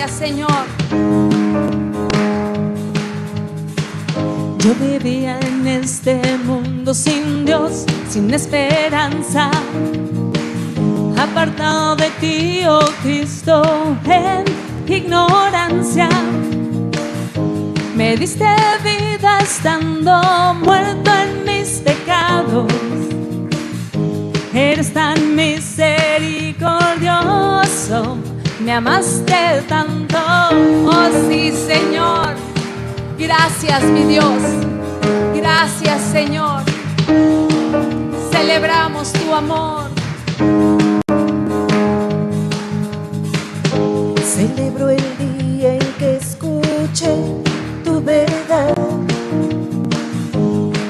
Gracias, Señor. Yo vivía en este mundo sin Dios, sin esperanza, apartado de ti, oh Cristo, en ignorancia. Me diste vida estando muerto en mis pecados. Eres tan misericordioso, me amaste tanto. Oh sí, Señor. Gracias, mi Dios. Gracias, Señor. Celebramos tu amor. Celebro el día en que escuché tu verdad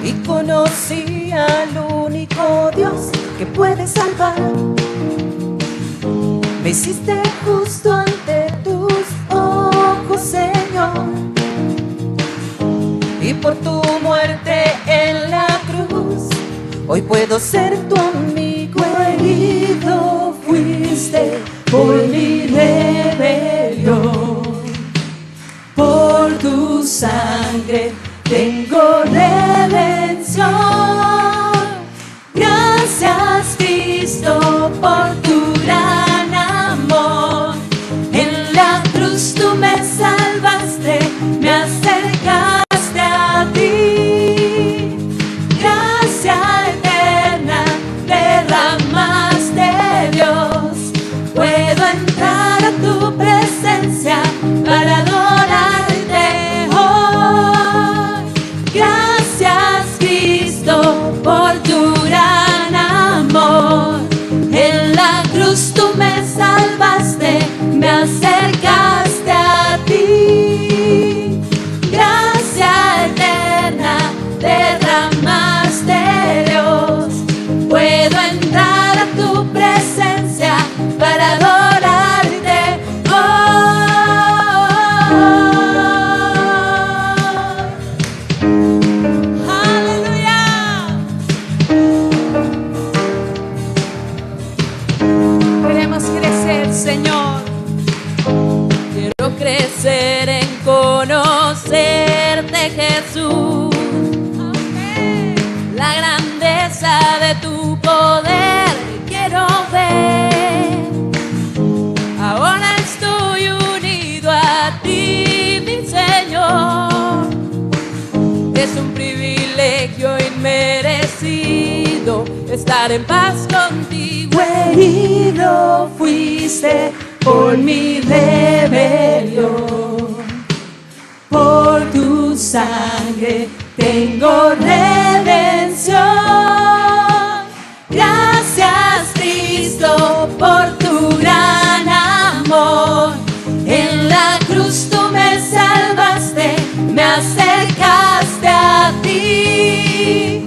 y conocí al único Dios que puede salvar. Me hiciste justo ante tus ojos, Señor, y por tu muerte en la cruz hoy puedo ser tu amigo. Herido fuiste por mi rebelión, por tu sangre tengo redención. Gracias, Cristo, por tu gran amor. En la cruz tú me salvaste, me acercaste a ti. Gracia eterna derramaste, Dios. Puedo entrar a tu presencia para adorarte hoy. Gracias, Cristo, por tu gran amor. En la cruz tú me salvaste, me acercaste a ti. Gracia eterna derramaste, Dios. Puedo entrar a tu presencia para adorarte hoy. Aleluya. Queremos crecer, Señor. Quiero crecer en conocerte, Jesús. Amén. La grandeza de tu poder quiero ver. Ahora estoy unido a ti, mi Señor. Es un privilegio inmerecido estar en paz contigo. Herido fuiste por mi rebelión, por tu sangre tengo redención. Gracias, Cristo, por tu gran amor. En la cruz tú me salvaste, me acercaste a ti.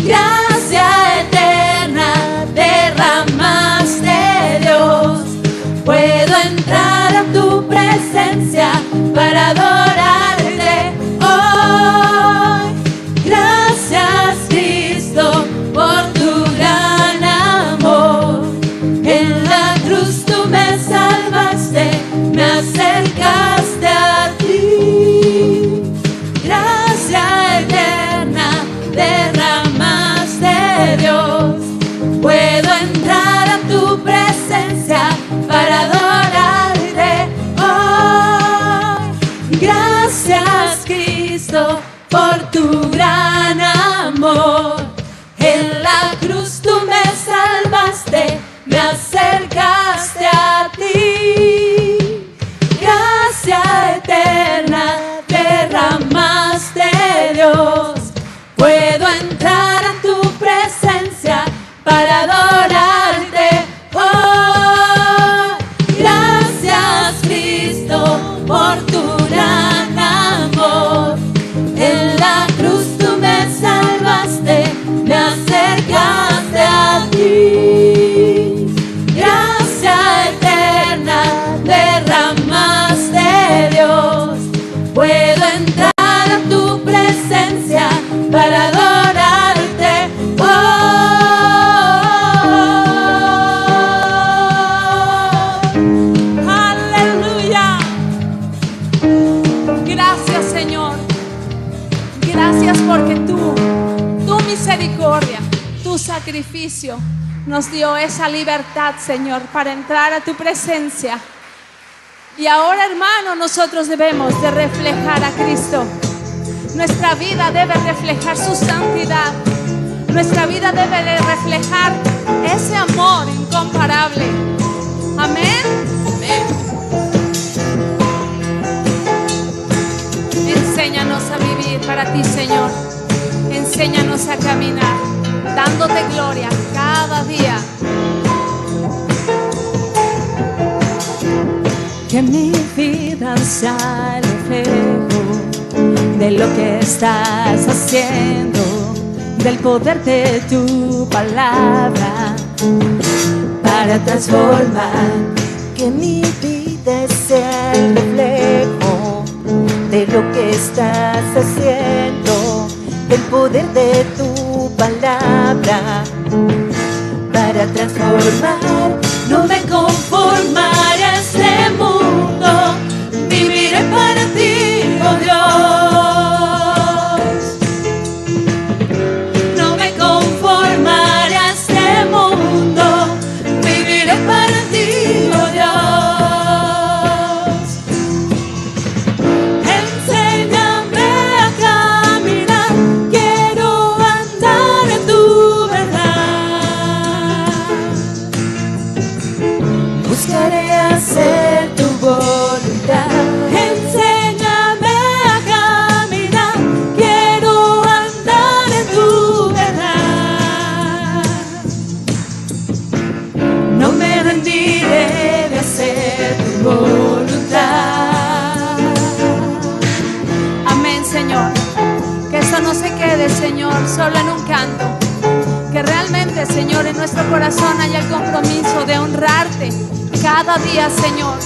Gracia eterna derramaste, Dios. Puedo entrar a tu presencia para adorarte hoy. Gracia misericordia, tu sacrificio nos dio esa libertad, Señor, para entrar a tu presencia. Y ahora, hermano, nosotros debemos de reflejar a Cristo. Nuestra vida debe reflejar su santidad. Nuestra vida debe de reflejar ese amor incomparable. Amén. Amén. Enséñanos a vivir para ti, Señor. Enséñanos a caminar, dándote gloria cada día. Que mi vida sea el reflejo de lo que estás haciendo, del poder de tu palabra para transformar. Que mi vida sea el reflejo de lo que estás haciendo, del poder de tu palabra para transformar. No me conformaré a este mundo, viviré para ti, oh Dios. No me conformaré a este mundo, viviré para ti, oh Dios. Enséñame a caminar, quiero andar en tu verdad. Buscaré hacer tu voluntad. Enséñame a caminar, quiero andar en tu verdad. No me rendiré de hacer tu voluntad. Amén, Señor. Que eso no se quede, Señor, solo en un canto. Que realmente, Señor, en nuestro corazón haya el compromiso de honrarte cada día, Señor,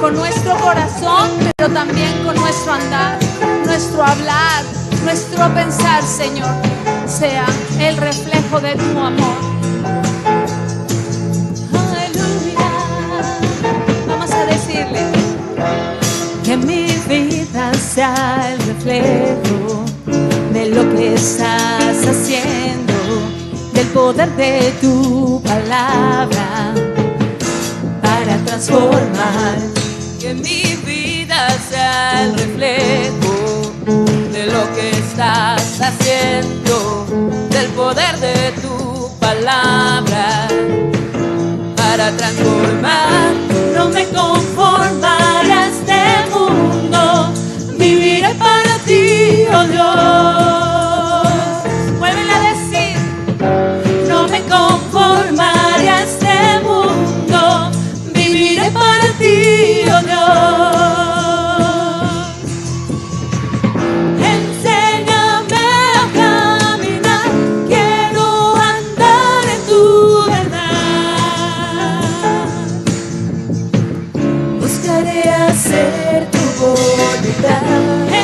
con nuestro corazón, pero también con nuestro andar, nuestro hablar, nuestro pensar, Señor, sea el reflejo de tu amor. Aleluya. Vamos a decirle: Que mi vida sea el reflejo de lo que estás haciendo, del poder de tu palabra para transformar. Que mi vida sea el reflejo de lo que estás haciendo, del poder de tu palabra para transformar. No me conformaré a este mundo, viviré para ti, oh Dios. vuélvele a decir: No me conformaré a este mundo, viviré para ti, oh Dios. Enséñame a caminar, quiero andar en tu verdad. Buscaré hacer tu voluntad.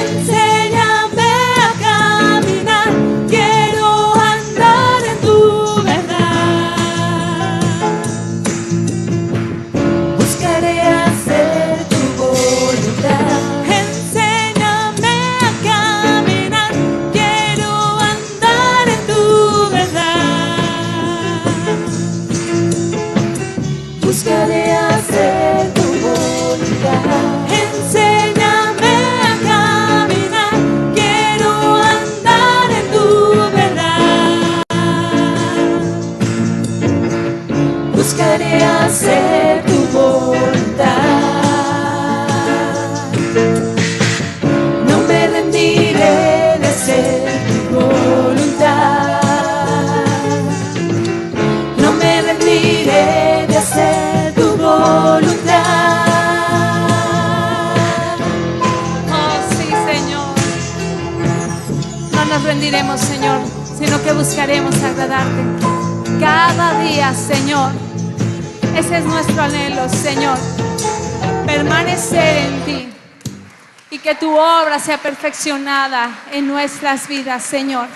Enséñame a caminar, quiero andar en tu verdad. Buscaré hacer tu voluntad. Enséñame a caminar, quiero andar en tu verdad. Buscaré hacer tu voluntad. Enséñame a caminar, quiero andar en tu verdad. Buscaré hacer tu voluntad. No me rendiré de hacer tu voluntad. No me rendiré de hacer tu voluntad. oh sí, Señor. No nos rendiremos, Señor, sino que buscaremos agradarte cada día, Señor. Ese es nuestro anhelo, Señor, permanecer en ti y que tu obra sea perfeccionada en nuestras vidas, Señor.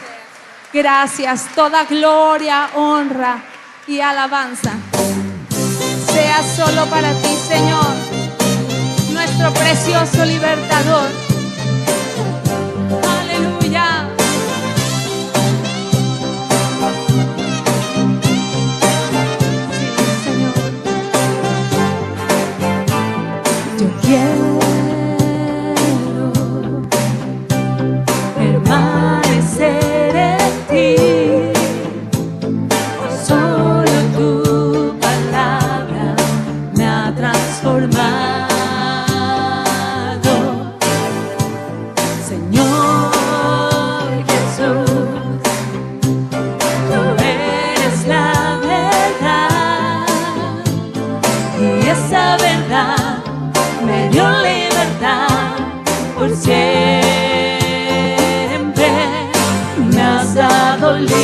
Gracias, toda gloria, honra y alabanza sea solo para ti, Señor, nuestro precioso libertador. Aleluya. siempre me has dado libertad.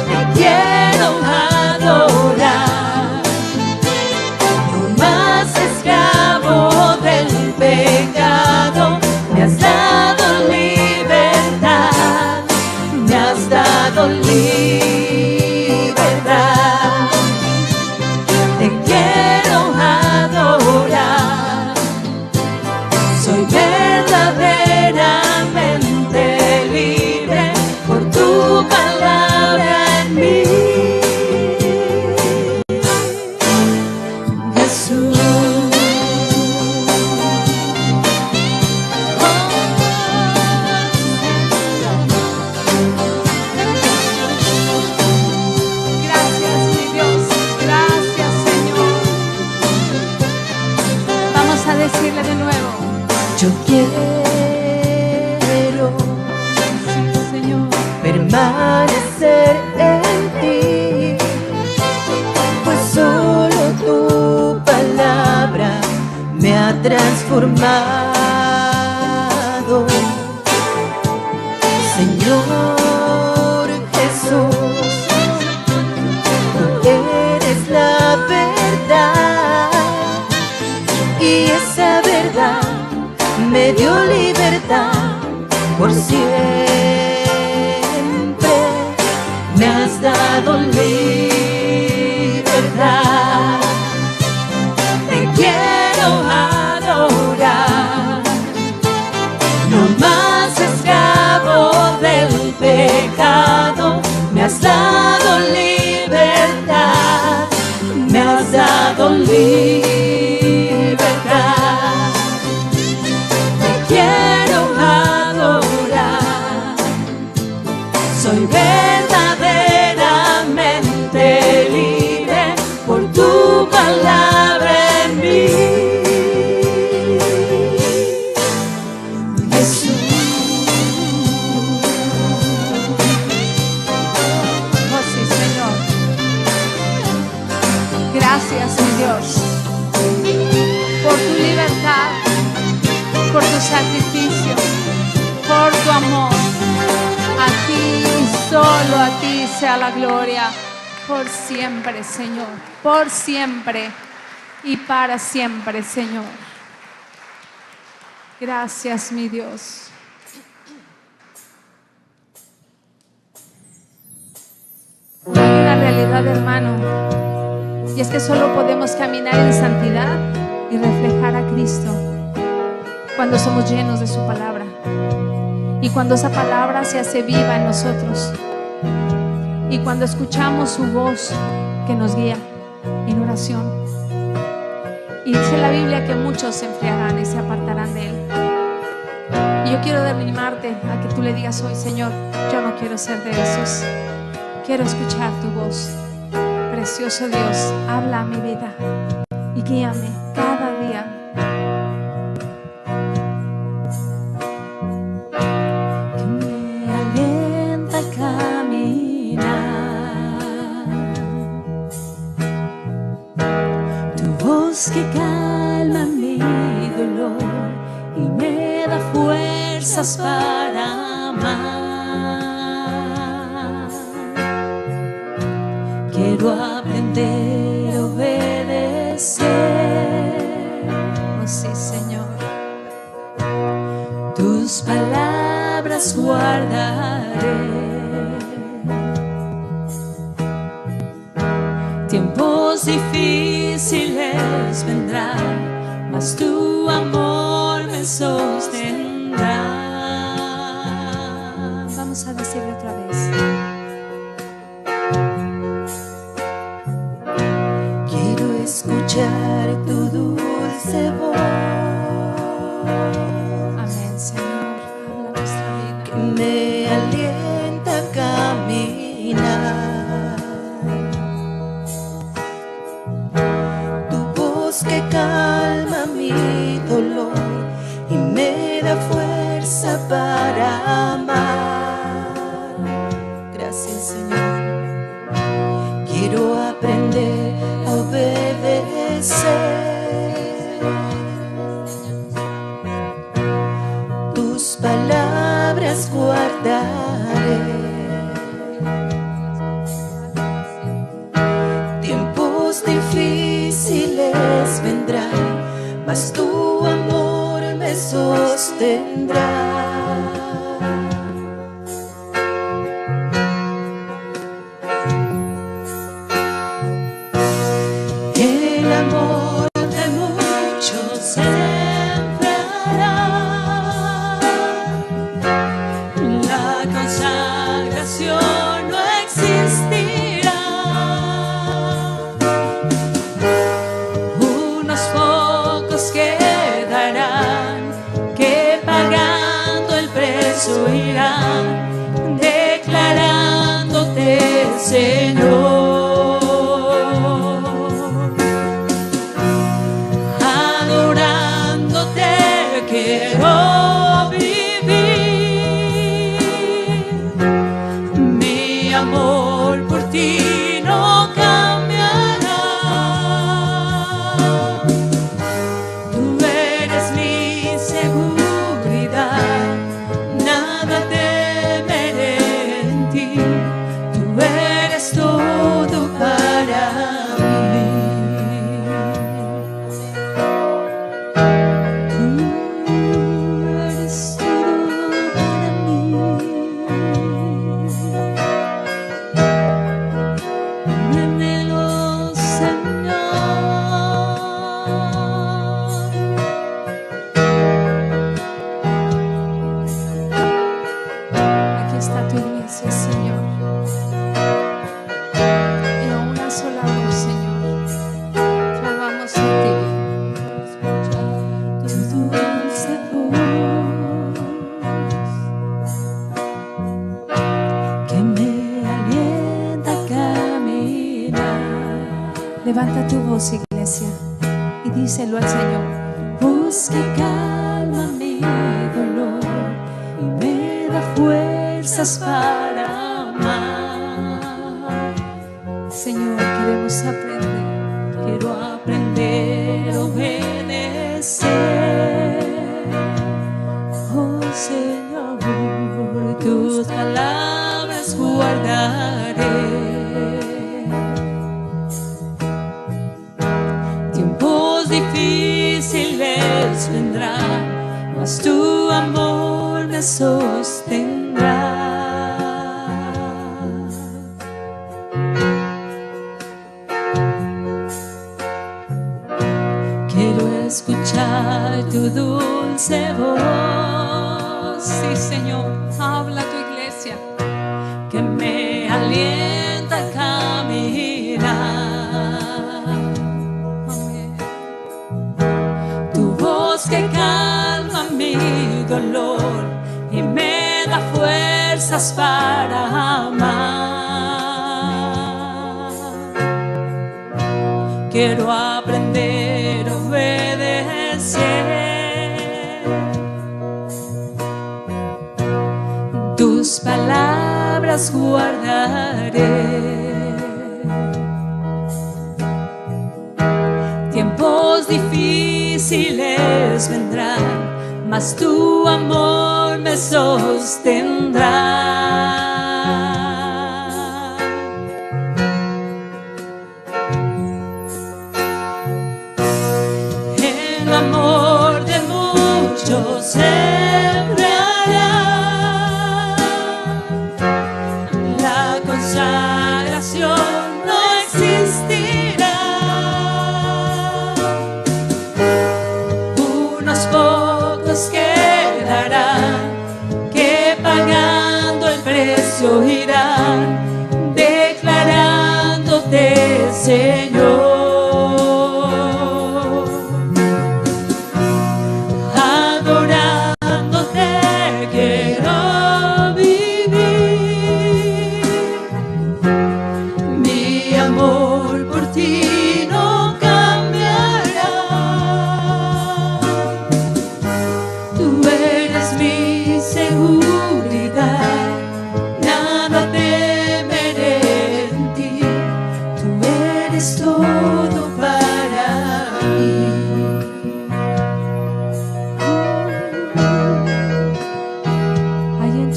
Te quiero adorar, no más esclavo del pecado. Me has dado libertad, me has dado libertad. Te quiero adorar, soy verdaderamente libre por tu palabra en mí, Jesús. Gracias, mi Dios. Gracias, Señor. Vamos a decirle de nuevo. Yo quiero Sí, Señor. permanecer en ti, pues solo tu palabra me ha transformado. Señor Jesús, tú eres la verdad, y esa verdad me dio libertad por siempre. Me has dado libertad. Te quiero adorar, no más esclavo del pecado. Me has dado libertad, me has dado libertad. Te quiero adorar, soy verdaderamente libre por tu palabra en mí, Jesús. Oh, sí, Señor. Gracias, mi Dios, por tu libertad, por tu sacrificio, por tu amor. A ti, solo a ti sea la gloria, por siempre, Señor, por siempre y para siempre, Señor. Gracias, mi Dios. Hay una realidad, hermano, y es que solo podemos caminar en santidad y reflejar a Cristo cuando somos llenos de su palabra y cuando esa palabra se hace viva en nosotros y cuando escuchamos su voz que nos guía en oración. Y dice la Biblia que muchos se enfriarán y se apartarán de Él. Y yo quiero animarte a que tú le digas hoy: Señor, yo no quiero ser de esos. Quiero escuchar tu voz. Precioso Dios, habla a mi vida y guíame cada día. Que me alienta a caminar, tu voz que calma mi dolor y me da fuerzas para amar. Quiero aprender a obedecer. Oh sí, Señor. Tus palabras guardaré. Tiempos difíciles vendrán, mas tu amor me sostendrá. Vamos a decirle otra vez. Quiero escuchar tu dulce voz, Amén, Señor. Habla nuestra vida. que me alienta a caminar. Tu voz que calma mi dolor y me da fuerza para amar. Gracias, Señor. Quiero aprender a obedecer. palabras guardaré. Tiempos difíciles vendrán, mas tu amor me sostendrá. El amor de muchos sembrará, la consagración no existirá. Unos pocos quedarán que pagando el precio irán, declarándote Señor. Quiero vivir, mi amor por ti no cambiará. Tú eres mi seguridad, nada temeré en ti. Tú eres todo para mí. Levanta tu voz, iglesia, y díselo al Señor. Voz que calma mi dolor y me da fuerzas para amar. Señor, queremos aprender. Quiero aprender a obedecer. Oh Señor, tus palabras guardaré. Difíciles vendrán, mas tu amor me sostendrá. Quiero escuchar tu dulce voz. Sí, Señor, habla a tu iglesia. Que me alienta a caminar. Que calma mi dolor y me da fuerzas para amar. Quiero aprender a obedecer. Tus palabras guardaré. Tiempos difíciles vendrán, mas tu amor me sostendrá. El amor de muchos sembrará, la consagración no existirá. Quedarán que pagando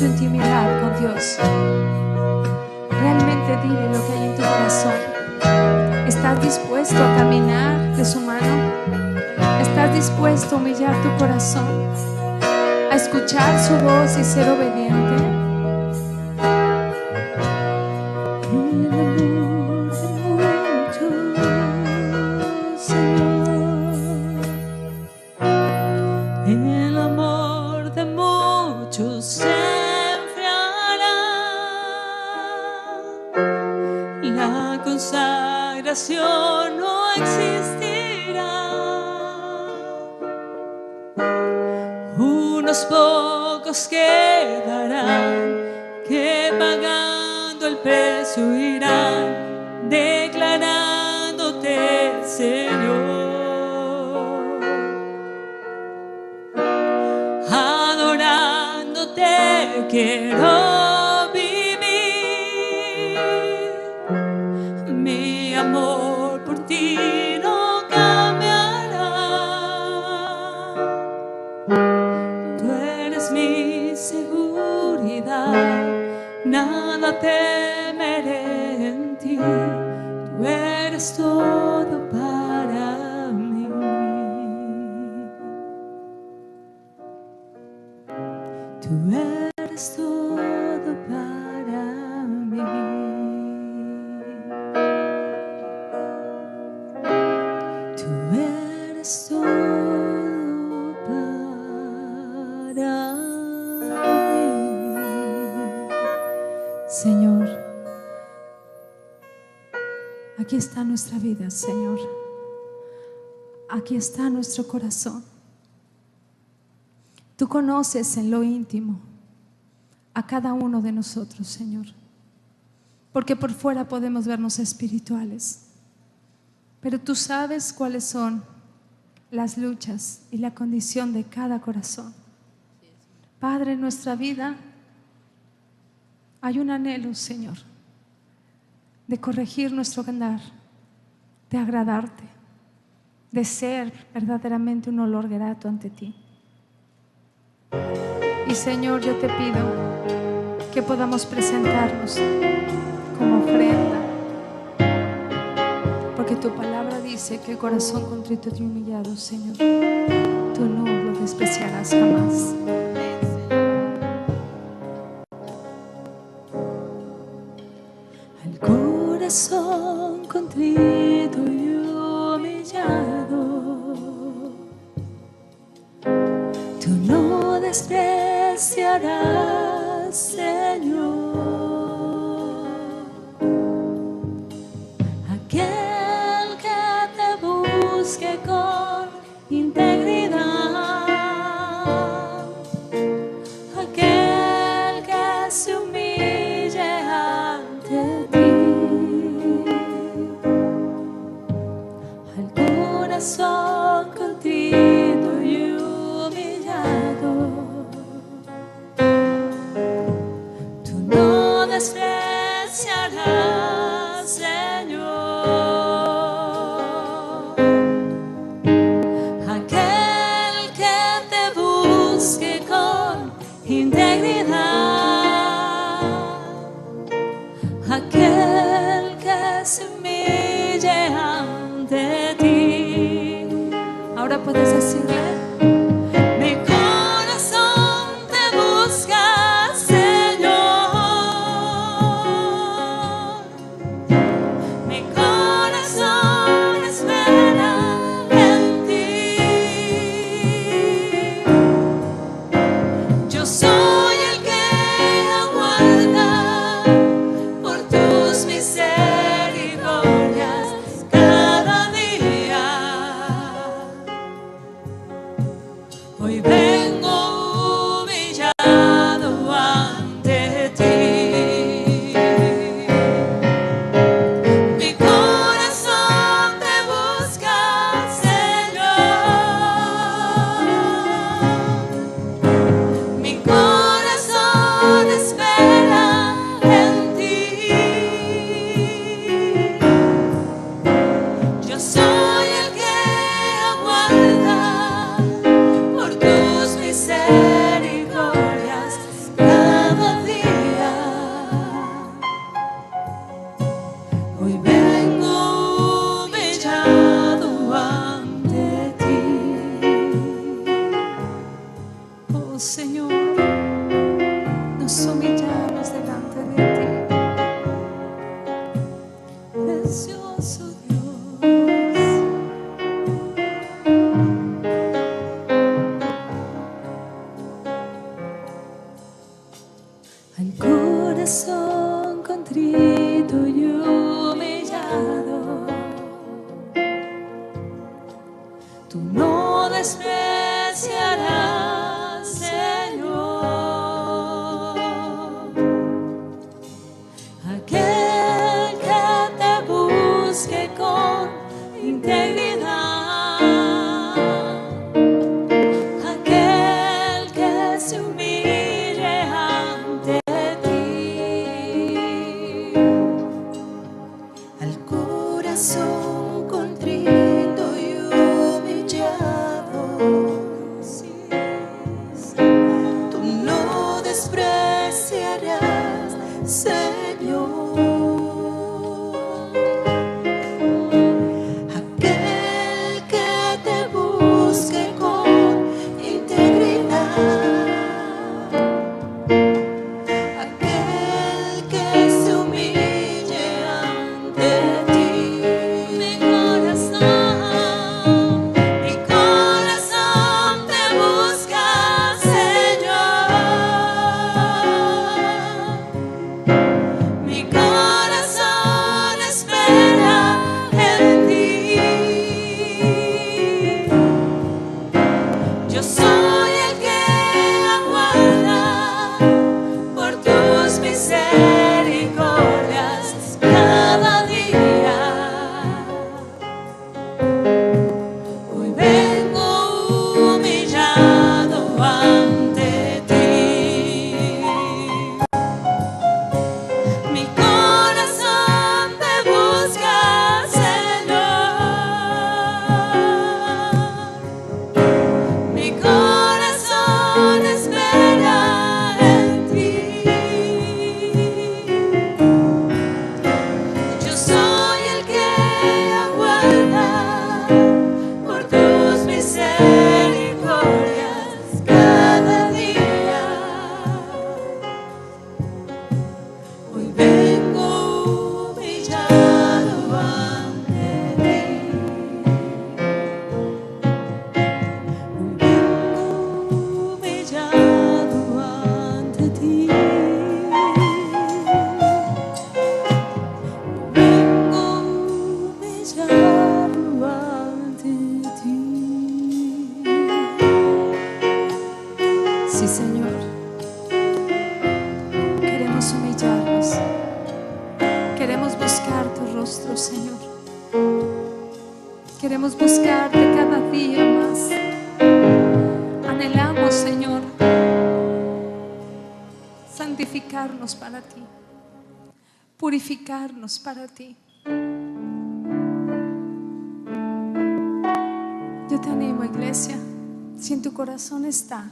tu intimidad con Dios. Realmente dile lo que hay en tu corazón. ¿Estás dispuesto a caminar de su mano? ¿Estás dispuesto a humillar tu corazón, a escuchar su voz y ser obediente? El amor de muchos se enfriará, la consagración no existirá, unos pocos quedarán que pagando el precio irán declarándote Señor. Quiero vivir, mi amor por ti no cambiará. Tú eres mi seguridad, nada temeré en ti. Tú eres todo para mí. Tú eres todo para mí. Tú eres todo para mí. Señor, aquí está nuestra vida, Señor. Aquí está nuestro corazón. Tú conoces en lo íntimo a cada uno de nosotros, Señor, porque por fuera podemos vernos espirituales, pero tú sabes cuáles son las luchas y la condición de cada corazón. Padre, en nuestra vida hay un anhelo, Señor, de corregir nuestro andar, de agradarte, de ser verdaderamente un olor grato ante ti. Y Señor, yo te pido que podamos presentarnos como ofrenda, porque tu palabra dice que el corazón contrito y humillado, Señor, tú no lo despreciarás jamás. Al corazón contrito y humillado, tú no despreciarás, Señor. Aquel que te busque con integridad, aquel que se humille ante ti, al corazón contrito y humillado, tú no despreciarás, Señor. Aquel que te busque con integridad, aquel que se humille ante ti. Ahora puedes decirle: Mi corazón te busca, Señor. Mi corazón espera en ti. Yo soy el que aguarda por tus misericordias cada día. al corazón contrito y humillado. Tú no despreciarás, Señor, aquel que te busque con integridad, aquel que se humille ante ti. Al corazón contrito y humillado, sí, tú no despreciarás, Señor. Aquel que te busque con integridad, aquel que se humille ante ti. Mi corazón te busca, Señor. Mi corazón espera en ti. Yo soy el que aguarda por tus misericordias cada día. Hoy vengo humillado ante ti. Mi corazón te busca, Señor. Mi corazón espera en ti. Yo soy el que aguarda por tus misericordias cada día. Hoy vengo humillado ante ti. Hoy vengo humillado ante ti. Vengo humillado ante ti. Sí, Señor. Queremos humillarnos. Queremos buscar tu rostro, Señor. Queremos buscarte cada día más. Anhelamos, Señor, santificarnos para ti, purificarnos para ti. Yo te animo, iglesia, si en tu corazón está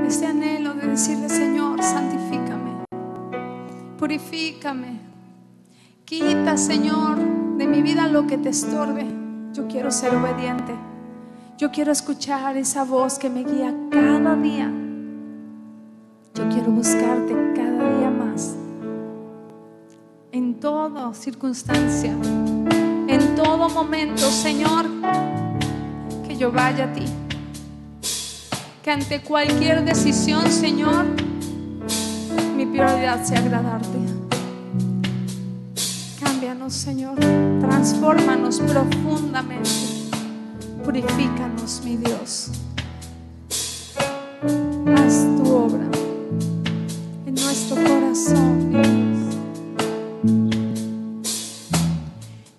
este anhelo de decirle: Señor, santifícame, purifícame, quita, Señor, de mi vida lo que te estorbe. Yo quiero ser obediente. Yo quiero escuchar esa voz que me guía cada día. Yo quiero buscarte cada día más, en toda circunstancia, en todo momento, Señor. Que yo vaya a ti, que ante cualquier decisión, Señor, mi prioridad sea agradarte. Cámbianos, Señor, transfórmanos profundamente, purifícanos, mi Dios. Haz tu obra en nuestro corazón, mi Dios.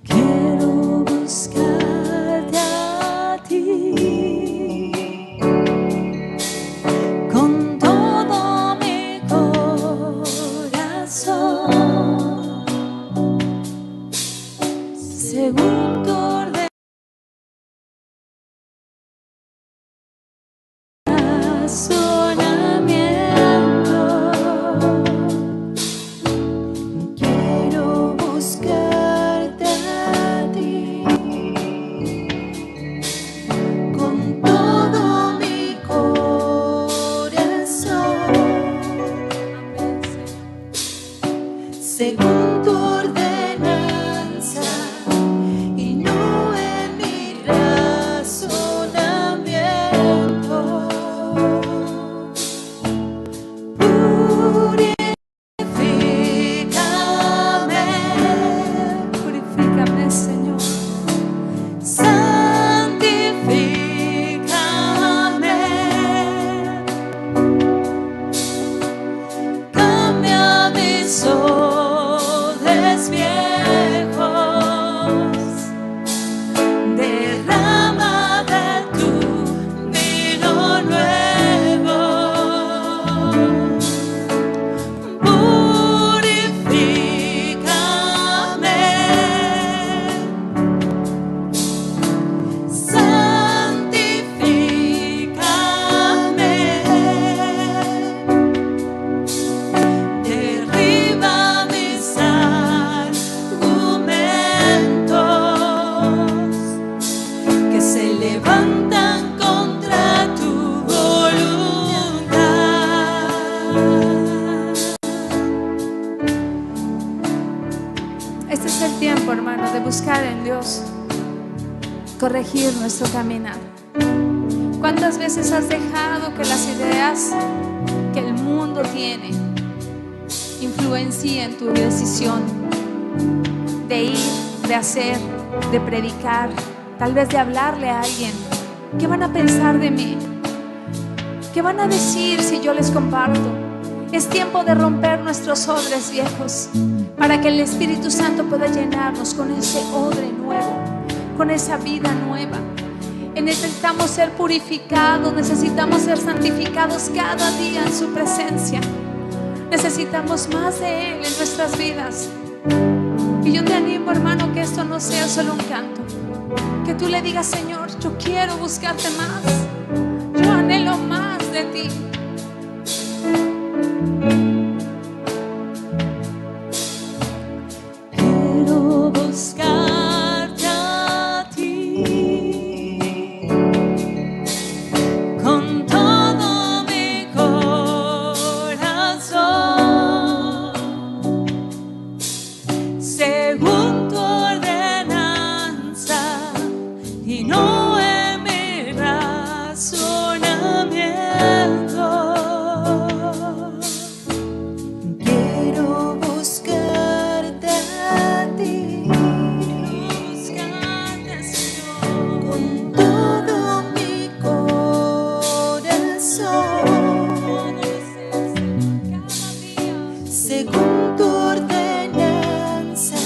Quiero buscarte a ti con todo mi corazón, según tu razonamiento. Quiero buscarte a ti con todo mi corazón, según tu ordenanza y no en mi razonamiento. mis odres viejos, derrama de tu vino nuevo, purifícame, santifícame, derriba mis argumentos que se levantan contra tu voluntad. Este es el tiempo, hermano, de buscar en Dios corregir nuestro caminar. ¿Cuántas veces has dejado que las ideas que el mundo tiene influencien tu decisión de ir, de hacer, de predicar, tal vez de hablarle a alguien? ¿Qué van a pensar de mí? ¿Qué van a decir si yo les comparto? Es tiempo de romper nuestros odres viejos para que el Espíritu Santo pueda llenarnos con ese odre nuevo, con esa vida nueva. Necesitamos ser purificados, necesitamos ser santificados cada día en su presencia. Necesitamos más de Él en nuestras vidas. Y yo te animo, hermano, que esto no sea solo un canto, que tú le digas: Señor, yo quiero buscarte más, yo anhelo más de ti. Quiero buscarte a ti con todo mi corazón, según tu ordenanza y no en mi razonamiento. Quiero buscarte a ti Buscarte, Señor, con todo mi corazón, cada día. según tu ordenanza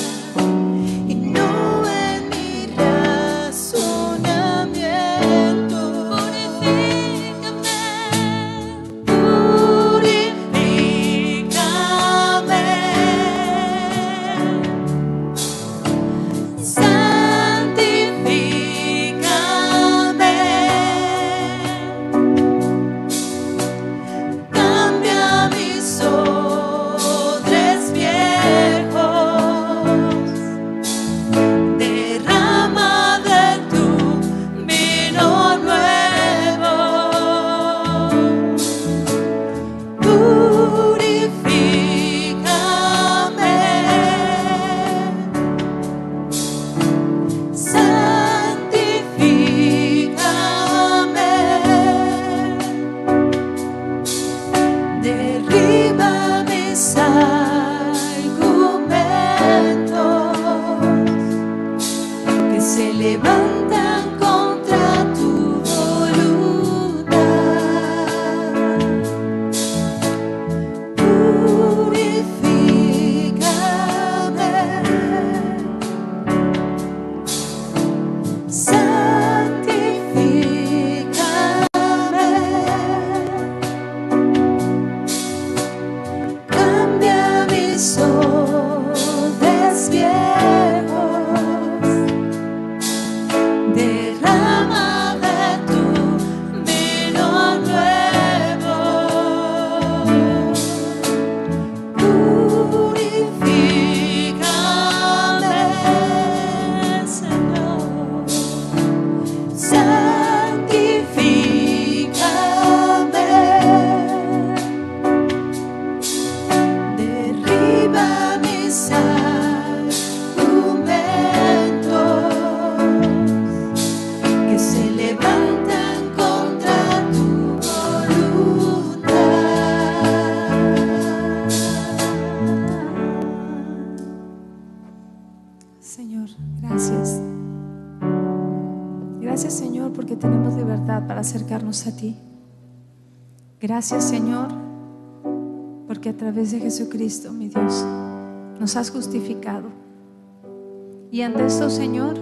y no en mi razonamiento. Gracias, Señor, porque tenemos libertad para acercarnos a ti. Gracias, Señor, porque porque a través de Jesucristo, mi Dios, nos has justificado. Y ante esto, Señor,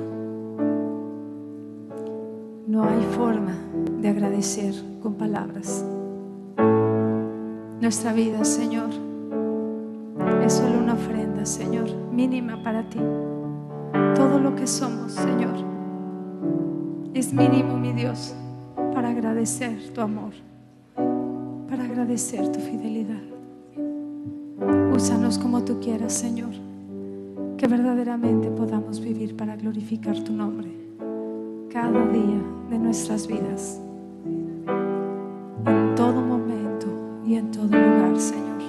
no hay forma de agradecer con palabras. Nuestra vida, Señor, es solo una ofrenda, Señor, mínima para ti. Todo lo que somos, Señor, es mínimo, mi Dios, para agradecer tu amor, para agradecer tu fidelidad. Úsanos como tú quieras, Señor, que verdaderamente podamos vivir para glorificar tu nombre cada día de nuestras vidas, en todo momento y en todo lugar, Señor.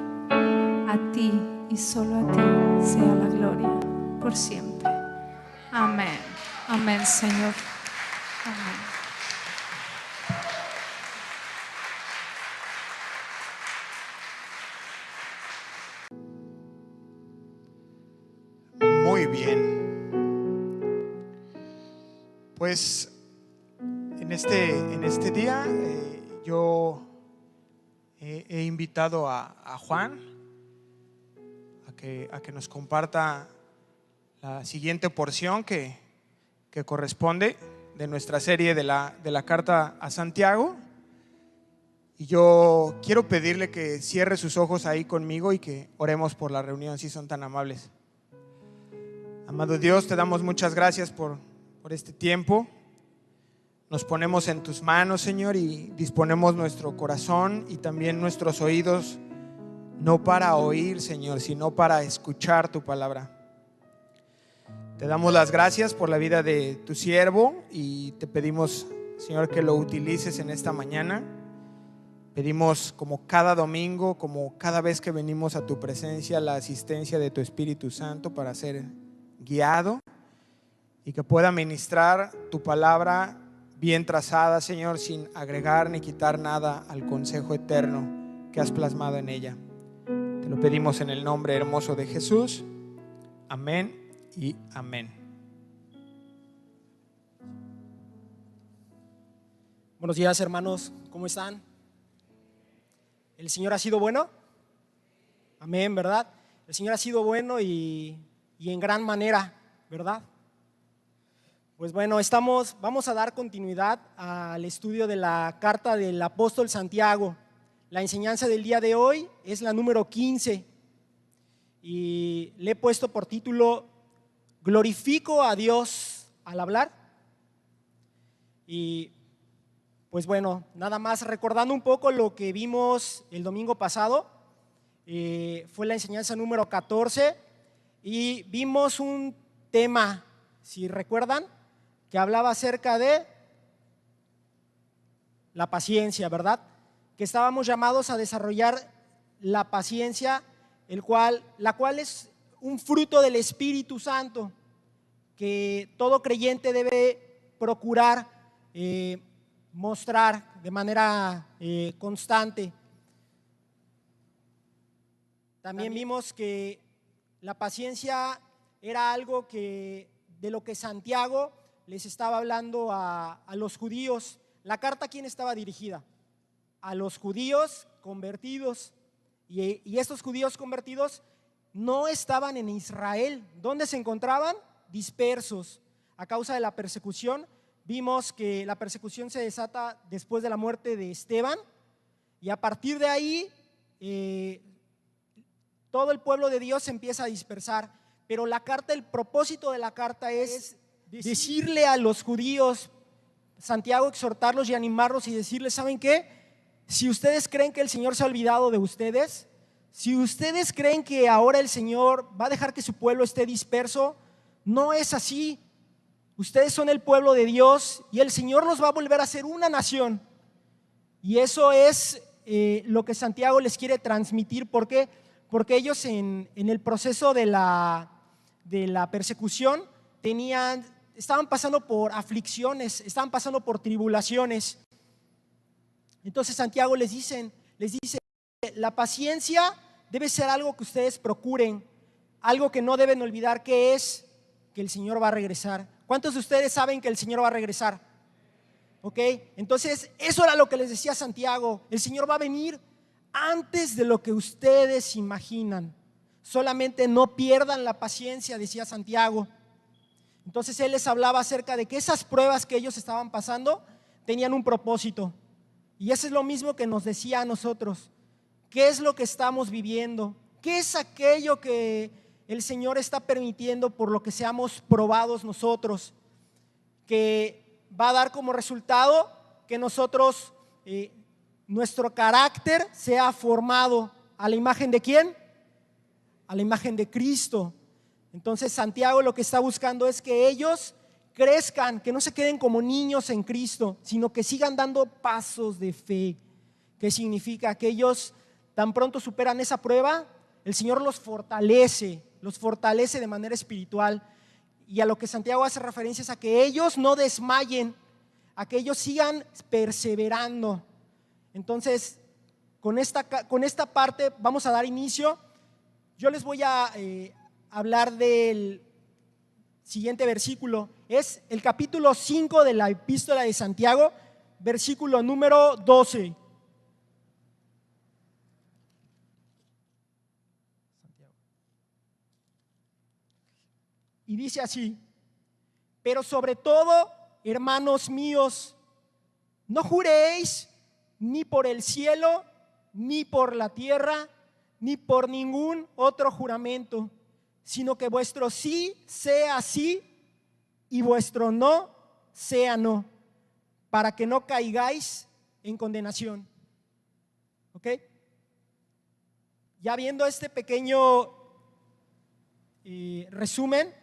A ti y solo a ti sea la gloria por siempre. Amén. Amén, Señor. Amén. Muy bien. Pues en este día yo he invitado a Juan a que nos comparta la siguiente porción que corresponde de nuestra serie de la carta a Santiago. Y yo quiero pedirle que cierre sus ojos ahí conmigo y que oremos por la reunión, si son tan amables. Amado Dios, te damos muchas gracias por este tiempo. Nos ponemos en tus manos, Señor, y disponemos nuestro corazón y también nuestros oídos, no para oír, Señor, sino para escuchar tu palabra. Te damos las gracias por la vida de tu siervo y te pedimos, Señor, que lo utilices en esta mañana. Pedimos, como cada domingo, como cada vez que venimos a tu presencia, la asistencia de tu Espíritu Santo para ser guiado y que pueda ministrar tu palabra bien trazada, Señor, sin agregar ni quitar nada al consejo eterno que has plasmado en ella. Te lo pedimos en el nombre hermoso de Jesús. Amén y amén. Buenos días, hermanos, ¿cómo están? ¿El Señor ha sido bueno? Amén, ¿verdad? El Señor ha sido bueno y en gran manera, ¿verdad? Pues bueno, vamos a dar continuidad al estudio de la carta del apóstol Santiago. La enseñanza del día de hoy es la número 15 y le he puesto por título Glorifico a Dios al hablar. Y pues bueno, nada más recordando un poco lo que vimos el domingo pasado, fue la enseñanza número 14 y vimos un tema, si recuerdan, que hablaba acerca de la paciencia, ¿verdad? Que estábamos llamados a desarrollar la paciencia, la cual es un fruto del Espíritu Santo que todo creyente debe procurar mostrar de manera constante. También vimos que la paciencia era algo de lo que Santiago les estaba hablando a los judíos. La carta, ¿a quién estaba dirigida? A los judíos convertidos. Y estos judíos convertidos no estaban en Israel. ¿Dónde se encontraban? Dispersos. A causa de la persecución, vimos que la persecución se desata después de la muerte de Esteban. Y a partir de ahí, todo el pueblo de Dios se empieza a dispersar. Pero la carta, el propósito de la carta es decirle a los judíos, Santiago exhortarlos y animarlos y decirles, ¿saben qué? Si ustedes creen que el Señor se ha olvidado de ustedes, si ustedes creen que ahora el Señor va a dejar que su pueblo esté disperso, no es así. Ustedes son el pueblo de Dios y el Señor los va a volver a hacer una nación. Y eso es lo que Santiago les quiere transmitir. ¿Por qué? Porque ellos en el proceso de la persecución estaban pasando por aflicciones, estaban pasando por tribulaciones. Entonces Santiago les dice, la paciencia debe ser algo que ustedes procuren, algo que no deben olvidar, que es que el Señor va a regresar. ¿Cuántos de ustedes saben que el Señor va a regresar? ¿Ok? Entonces eso era lo que les decía Santiago, el Señor va a venir antes de lo que ustedes imaginan. Solamente no pierdan la paciencia, decía Santiago. Entonces él les hablaba acerca de que esas pruebas que ellos estaban pasando tenían un propósito. Y eso es lo mismo que nos decía a nosotros. ¿Qué es lo que estamos viviendo? ¿Qué es aquello que el Señor está permitiendo por lo que seamos probados nosotros? Que va a dar como resultado que nosotros, nuestro carácter sea formado a la imagen ¿de quién? A la imagen de Cristo. Entonces Santiago lo que está buscando es que ellos crezcan, que no se queden como niños en Cristo, sino que sigan dando pasos de fe. ¿Qué significa? Que ellos tan pronto superan esa prueba, el Señor los fortalece de manera espiritual. Y a lo que Santiago hace referencia es a que ellos no desmayen, a que ellos sigan perseverando. Entonces, con esta parte vamos a dar inicio. Yo les voy a hablar del siguiente versículo. Es el capítulo 5 de la epístola de Santiago, versículo número 12. Y dice así: pero sobre todo, hermanos míos, no juréis ni por el cielo, ni por la tierra, ni por ningún otro juramento, sino que vuestro sí sea sí y vuestro no sea no, para que no caigáis en condenación. ¿Ok? Ya viendo este pequeño resumen,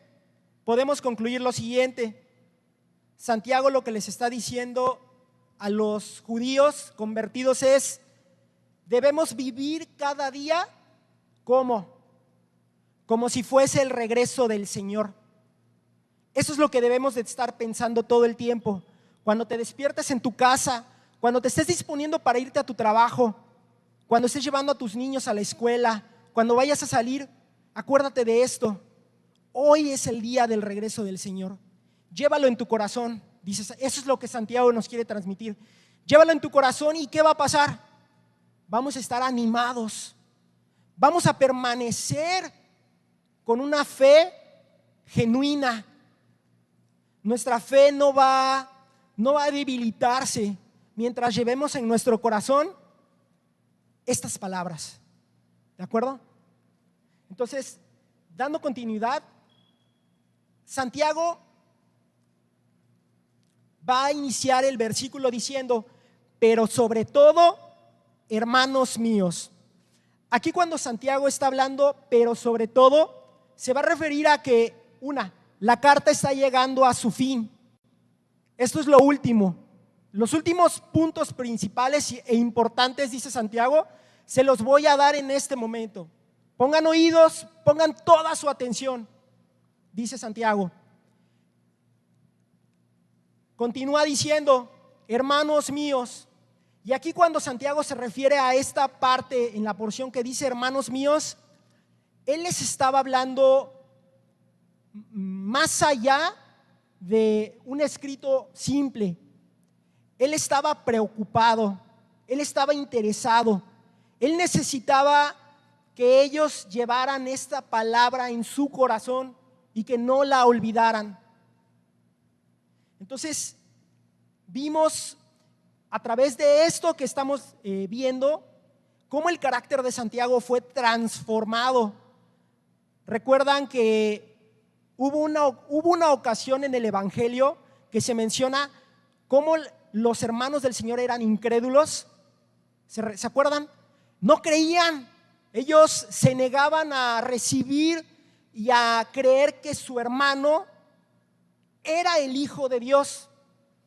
podemos concluir lo siguiente. Santiago lo que les está diciendo a los judíos convertidos es: debemos vivir cada día como si fuese el regreso del Señor. Eso es lo que debemos de estar pensando todo el tiempo. Cuando te despiertes en tu casa, cuando te estés disponiendo para irte a tu trabajo, cuando estés llevando a tus niños a la escuela, cuando vayas a salir, acuérdate de esto. Hoy es el día del regreso del Señor. Llévalo en tu corazón. Dices, eso es lo que Santiago nos quiere transmitir. Llévalo en tu corazón y ¿qué va a pasar? Vamos a estar animados. Vamos a permanecer con una fe genuina. Nuestra fe no va a debilitarse mientras llevemos en nuestro corazón estas palabras. ¿De acuerdo? Entonces, dando continuidad, Santiago va a iniciar el versículo diciendo: pero sobre todo, hermanos míos. Aquí cuando Santiago está hablando, pero sobre todo, se va a referir a que, la carta está llegando a su fin. Esto es lo último. Los últimos puntos principales e importantes, dice Santiago, se los voy a dar en este momento. Pongan oídos, pongan toda su atención, dice Santiago. Continúa diciendo: hermanos míos. Y aquí cuando Santiago se refiere a esta parte en la porción que dice hermanos míos, él les estaba hablando más allá de un escrito simple. Él estaba preocupado, él estaba interesado, él necesitaba que ellos llevaran esta palabra en su corazón y que no la olvidaran. Entonces, vimos a través de esto que estamos viendo cómo el carácter de Santiago fue transformado. Recuerdan que hubo una ocasión en el Evangelio que se menciona cómo los hermanos del Señor eran incrédulos. ¿Se acuerdan? No creían. Ellos se negaban a recibir y a creer que su hermano era el Hijo de Dios.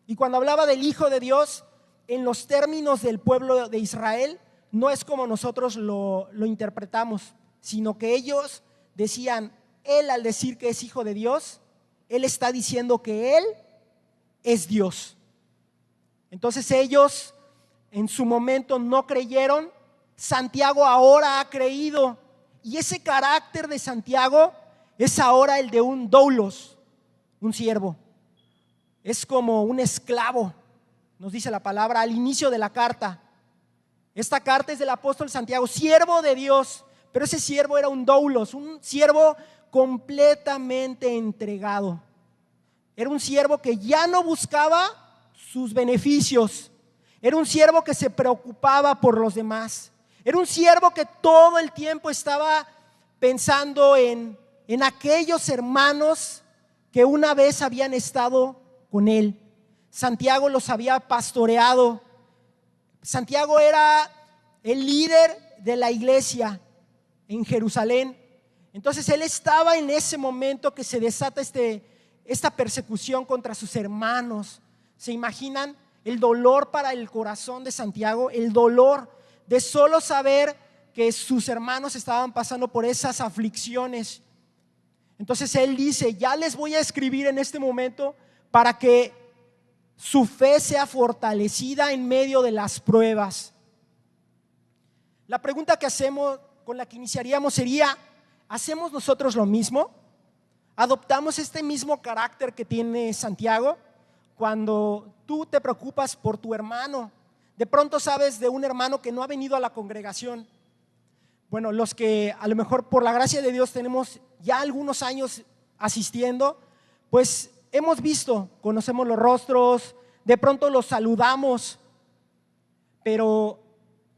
Y cuando hablaba del Hijo de Dios, en los términos del pueblo de Israel, no es como nosotros lo interpretamos, sino que ellos decían: él, al decir que es Hijo de Dios, él está diciendo que él es Dios. Entonces ellos en su momento no creyeron. Santiago ahora ha creído, y ese carácter de Santiago es ahora el de un doulos, un siervo. Es como un esclavo, nos dice la palabra al inicio de la carta. Esta carta es del apóstol Santiago, siervo de Dios, pero ese siervo era un doulos, un siervo completamente entregado. Era un siervo que ya no buscaba sus beneficios. Era un siervo que se preocupaba por los demás. Era un siervo que todo el tiempo estaba pensando en aquellos hermanos que una vez habían estado con él. Santiago los había pastoreado. Santiago era el líder de la iglesia en Jerusalén. Entonces él estaba en ese momento que se desata esta persecución contra sus hermanos. ¿Se imaginan el dolor para el corazón de Santiago? El dolor de solo saber que sus hermanos estaban pasando por esas aflicciones. Entonces él dice, ya les voy a escribir en este momento para que su fe sea fortalecida en medio de las pruebas. La pregunta que hacemos, con la que iniciaríamos sería, ¿hacemos nosotros lo mismo? ¿Adoptamos este mismo carácter que tiene Santiago? Cuando tú te preocupas por tu hermano, de pronto sabes de un hermano que no ha venido a la congregación. Bueno, los que a lo mejor por la gracia de Dios tenemos ya algunos años asistiendo, pues hemos visto, conocemos los rostros, de pronto los saludamos, pero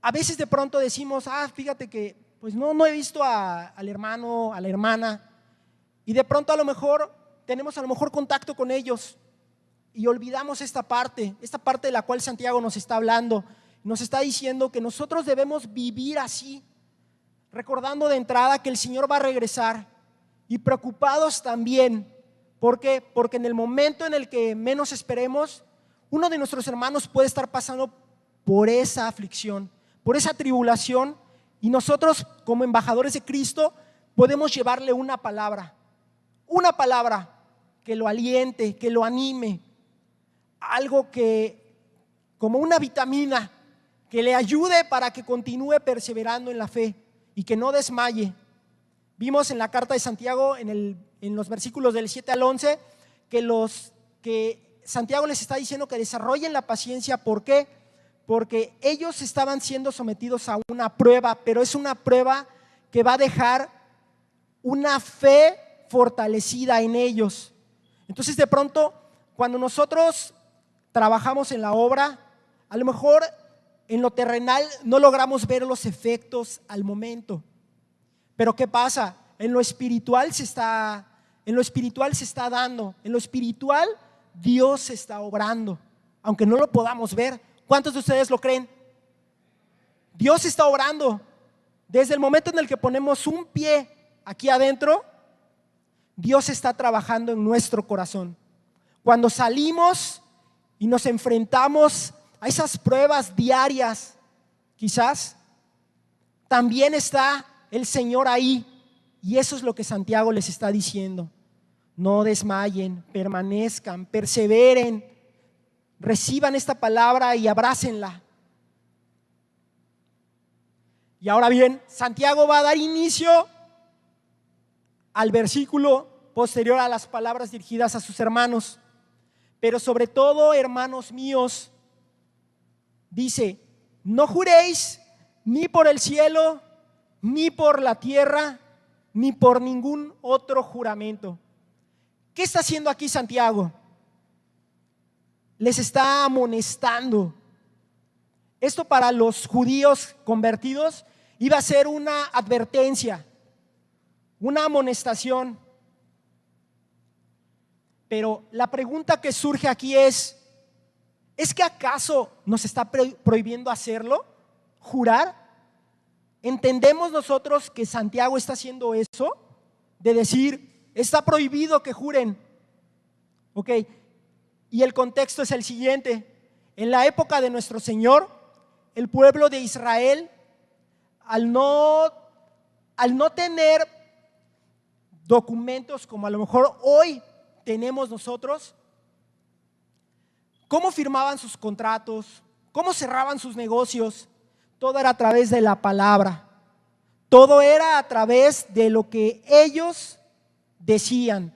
a veces de pronto decimos, fíjate que pues no he visto al hermano, a la hermana, y de pronto a lo mejor tenemos contacto con ellos y olvidamos esta parte de la cual Santiago nos está hablando, nos está diciendo que nosotros debemos vivir así, recordando de entrada que el Señor va a regresar y preocupados también. ¿Por qué? Porque en el momento en el que menos esperemos, uno de nuestros hermanos puede estar pasando por esa aflicción, por esa tribulación, y nosotros como embajadores de Cristo podemos llevarle una palabra que lo aliente, que lo anime, algo que como una vitamina que le ayude para que continúe perseverando en la fe y que no desmaye. Vimos en la carta de Santiago en los versículos del 7 al 11 que Santiago les está diciendo que desarrollen la paciencia. ¿Por qué? Porque ellos estaban siendo sometidos a una prueba, pero es una prueba que va a dejar una fe fortalecida en ellos. Entonces de pronto cuando nosotros trabajamos en la obra, a lo mejor en lo terrenal no logramos ver los efectos al momento, pero ¿qué pasa? En lo espiritual se está dando, en lo espiritual Dios está obrando, aunque no lo podamos ver. ¿Cuántos de ustedes lo creen? Dios está obrando. Desde el momento en el que ponemos un pie aquí adentro, Dios está trabajando en nuestro corazón. Cuando salimos y nos enfrentamos a esas pruebas diarias, quizás también está el Señor ahí, y eso es lo que Santiago les está diciendo. No desmayen, permanezcan, perseveren, reciban esta palabra y abrácenla. Y ahora bien, Santiago va a dar inicio al versículo posterior a las palabras dirigidas a sus hermanos. Pero sobre todo, hermanos míos, dice, no juréis ni por el cielo, ni por la tierra, ni por ningún otro juramento. ¿Qué está haciendo aquí Santiago? Les está amonestando. Esto para los judíos convertidos iba a ser una advertencia, una amonestación. Pero la pregunta que surge aquí ¿es que acaso nos está prohibiendo hacerlo? ¿Jurar? ¿Entendemos nosotros que Santiago está haciendo eso? De decir, está prohibido que juren. Ok, y el contexto es el siguiente. En la época de nuestro Señor, el pueblo de Israel, al no tener documentos como a lo mejor hoy tenemos nosotros, ¿cómo firmaban sus contratos? ¿Cómo cerraban sus negocios? Todo era a través de la palabra. Todo era a través de lo que ellos decían.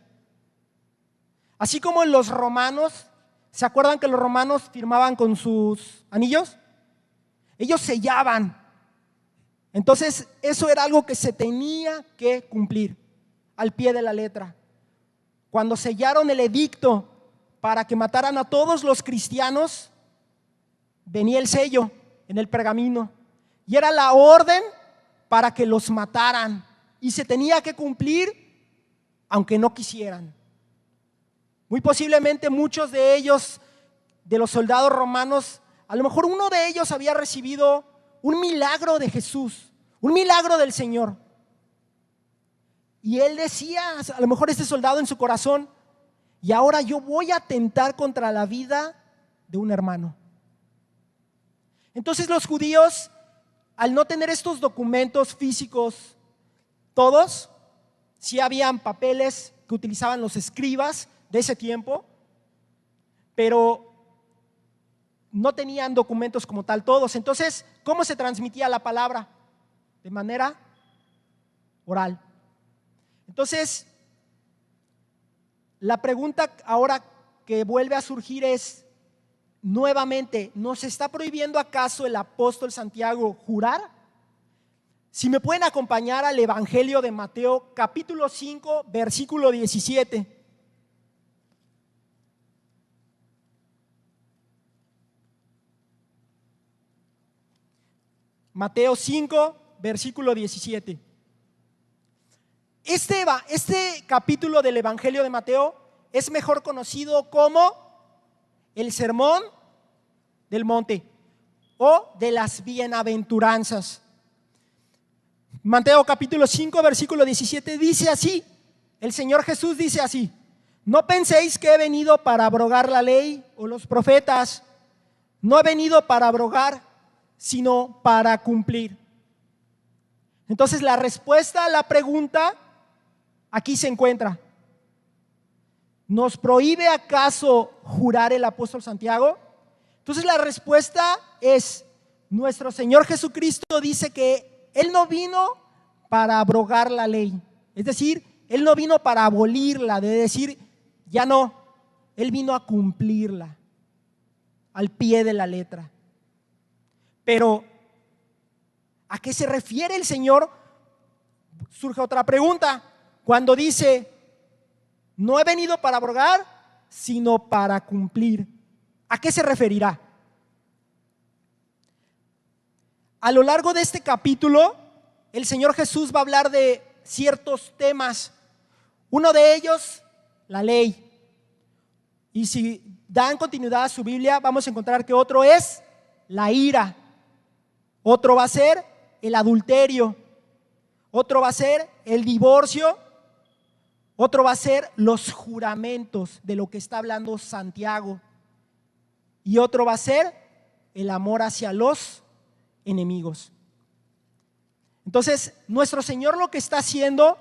Así como en los romanos, ¿se acuerdan que los romanos firmaban con sus anillos? Ellos sellaban. Entonces, eso era algo que se tenía que cumplir al pie de la letra. Cuando sellaron el edicto para que mataran a todos los cristianos, venía el sello en el pergamino y era la orden para que los mataran, y se tenía que cumplir aunque no quisieran. Muy posiblemente muchos de ellos, de los soldados romanos, a lo mejor uno de ellos había recibido un milagro de Jesús, un milagro del Señor. Y él decía, a lo mejor este soldado en su corazón, y ahora yo voy a atentar contra la vida de un hermano. Entonces los judíos, al no tener estos documentos físicos, todos, sí habían papeles que utilizaban los escribas de ese tiempo, pero no tenían documentos como tal todos. Entonces, ¿cómo se transmitía la palabra? De manera oral. Entonces, la pregunta ahora que vuelve a surgir es, nuevamente, ¿nos está prohibiendo acaso el apóstol Santiago jurar? Si me pueden acompañar al Evangelio de Mateo, capítulo 5, versículo 17. Mateo 5, versículo 17. Este capítulo del Evangelio de Mateo es mejor conocido como el Sermón del Monte o de las Bienaventuranzas. Mateo capítulo 5, versículo 17 dice así, el Señor Jesús dice así: no penséis que he venido para abrogar la ley o los profetas, no he venido para abrogar, sino para cumplir. Entonces la respuesta a la pregunta aquí se encuentra. ¿Nos prohíbe acaso jurar el apóstol Santiago? Entonces la respuesta es, nuestro Señor Jesucristo dice que Él no vino para abrogar la ley. Es decir, Él no vino para abolirla, de decir, ya no. Él vino a cumplirla al pie de la letra. Pero, ¿a qué se refiere el Señor? Surge otra pregunta. Cuando dice, no he venido para abrogar, sino para cumplir. ¿A qué se referirá? A lo largo de este capítulo, el Señor Jesús va a hablar de ciertos temas. Uno de ellos, la ley. Y si dan continuidad a su Biblia, vamos a encontrar que otro es la ira. Otro va a ser el adulterio. Otro va a ser el divorcio. Otro va a ser los juramentos, de lo que está hablando Santiago. Y otro va a ser el amor hacia los enemigos. Entonces, nuestro Señor lo que está haciendo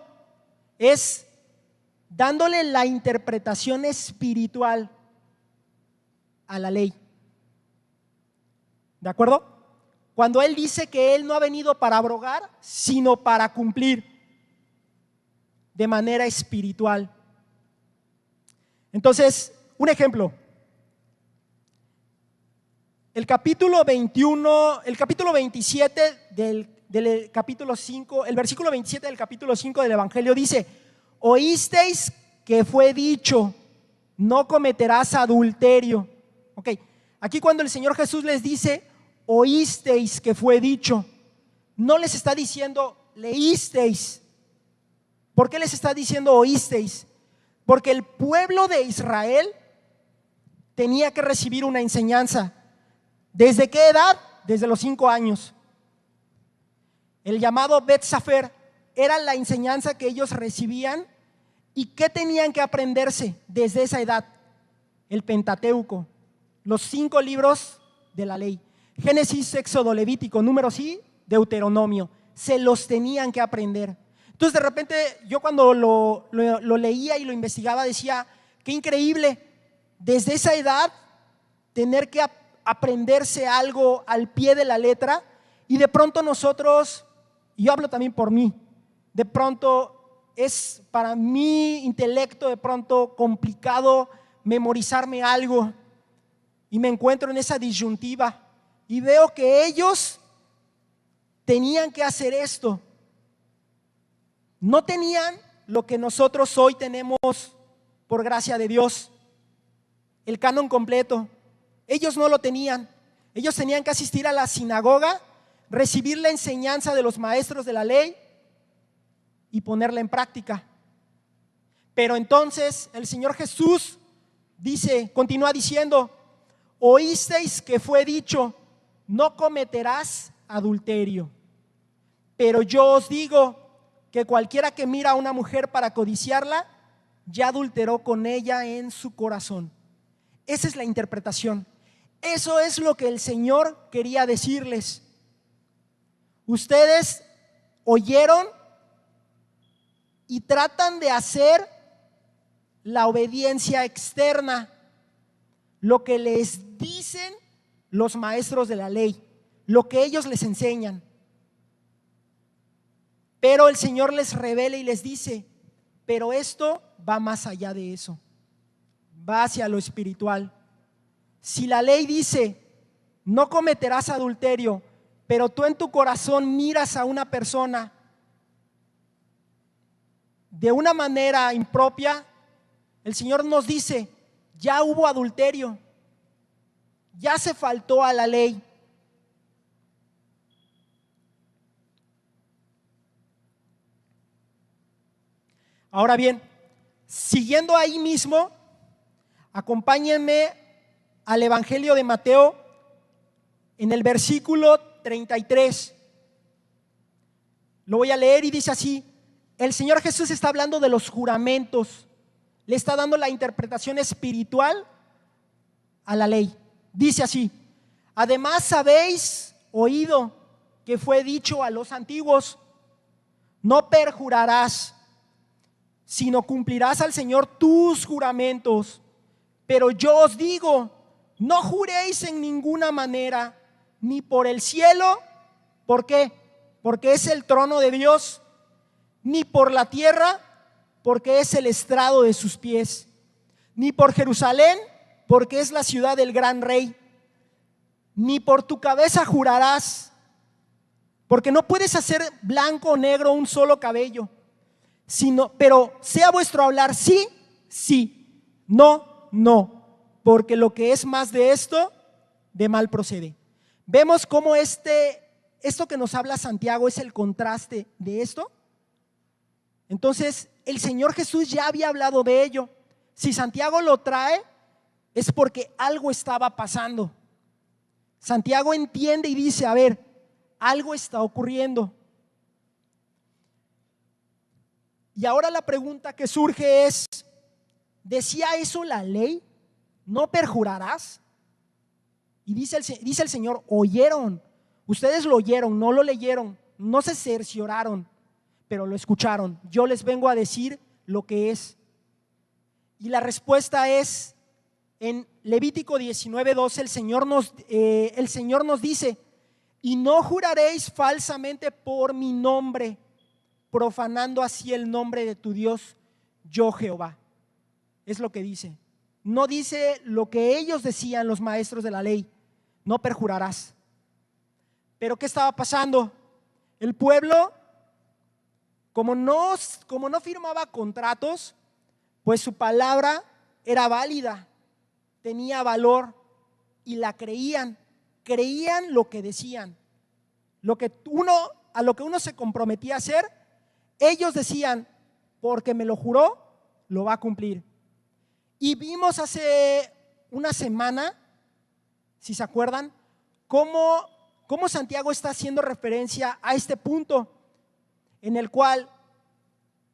es dándole la interpretación espiritual a la ley. ¿De acuerdo? Cuando Él dice que Él no ha venido para abrogar, sino para cumplir de manera espiritual. Entonces, un ejemplo. El capítulo 21, el capítulo 27 del capítulo 5, el versículo 27 del capítulo 5 del Evangelio dice: oísteis que fue dicho, no cometerás adulterio. Ok, aquí cuando el Señor Jesús les dice, oísteis que fue dicho, no les está diciendo, leísteis. ¿Por qué les está diciendo oísteis? Porque el pueblo de Israel tenía que recibir una enseñanza. ¿Desde qué edad? Desde los 5 años. El llamado Bet Sefer era la enseñanza que ellos recibían. ¿Y qué tenían que aprenderse desde esa edad? El Pentateuco, los 5 libros de la ley. Génesis, Éxodo, Levítico, Números y Deuteronomio. Se los tenían que aprender. Entonces de repente yo cuando lo leía y lo investigaba decía, qué increíble, desde esa edad tener que aprenderse algo al pie de la letra. Y de pronto nosotros, y yo hablo también por mí, de pronto es para mi intelecto de pronto complicado memorizarme algo y me encuentro en esa disyuntiva y veo que ellos tenían que hacer esto. No tenían lo que nosotros hoy tenemos por gracia de Dios, el canon completo. Ellos no lo tenían. Ellos tenían que asistir a la sinagoga, recibir la enseñanza de los maestros de la ley y ponerla en práctica. Pero entonces el Señor Jesús continúa diciendo: oísteis que fue dicho, no cometerás adulterio. Pero yo os digo que cualquiera que mira a una mujer para codiciarla, ya adulteró con ella en su corazón. Esa es la interpretación. Eso es lo que el Señor quería decirles. Ustedes oyeron y tratan de hacer la obediencia externa, lo que les dicen los maestros de la ley, lo que ellos les enseñan. Pero el Señor les revela y les dice: pero esto va más allá de eso, va hacia lo espiritual. Si la ley dice no cometerás adulterio, pero tú en tu corazón miras a una persona de una manera impropia, el Señor nos dice: ya hubo adulterio, ya se faltó a la ley. Ahora bien, siguiendo ahí mismo, acompáñenme al Evangelio de Mateo en el versículo 33. Lo voy a leer y dice así: el Señor Jesús está hablando de los juramentos, le está dando la interpretación espiritual a la ley. Dice así: además habéis oído que fue dicho a los antiguos, no perjurarás, sino cumplirás al Señor tus juramentos. Pero yo os digo, no juréis en ninguna manera, ni por el cielo. ¿Por qué? Porque es el trono de Dios, ni por la tierra, porque es el estrado de sus pies, ni por Jerusalén, porque es la ciudad del gran rey, ni por tu cabeza jurarás, porque no puedes hacer blanco o negro un solo cabello, pero sea vuestro hablar sí, sí, no, no, porque lo que es más de esto, de mal procede. Vemos cómo esto que nos habla Santiago es el contraste de esto. Entonces, el Señor Jesús ya había hablado de ello. Si Santiago lo trae, es porque algo estaba pasando. Santiago entiende y dice: a ver, algo está ocurriendo. Y ahora la pregunta que surge es: ¿decía eso la ley? ¿No perjurarás? Y dice el Señor: oyeron. Ustedes lo oyeron, no lo leyeron, no se cercioraron, pero lo escucharon. Yo les vengo a decir lo que es. Y la respuesta es: en Levítico 19:12 el Señor nos dice: y no juraréis falsamente por mi nombre, profanando así el nombre de tu Dios, yo Jehová. Es lo que dice. No dice lo que ellos decían los maestros de la ley: no perjurarás. Pero ¿qué estaba pasando? El pueblo, como no firmaba contratos, pues su palabra era válida, tenía valor y la creían lo que decían. A lo que uno se comprometía a hacer, ellos decían: porque me lo juró, lo va a cumplir. Y vimos hace una semana, si se acuerdan, cómo Santiago está haciendo referencia a este punto en el cual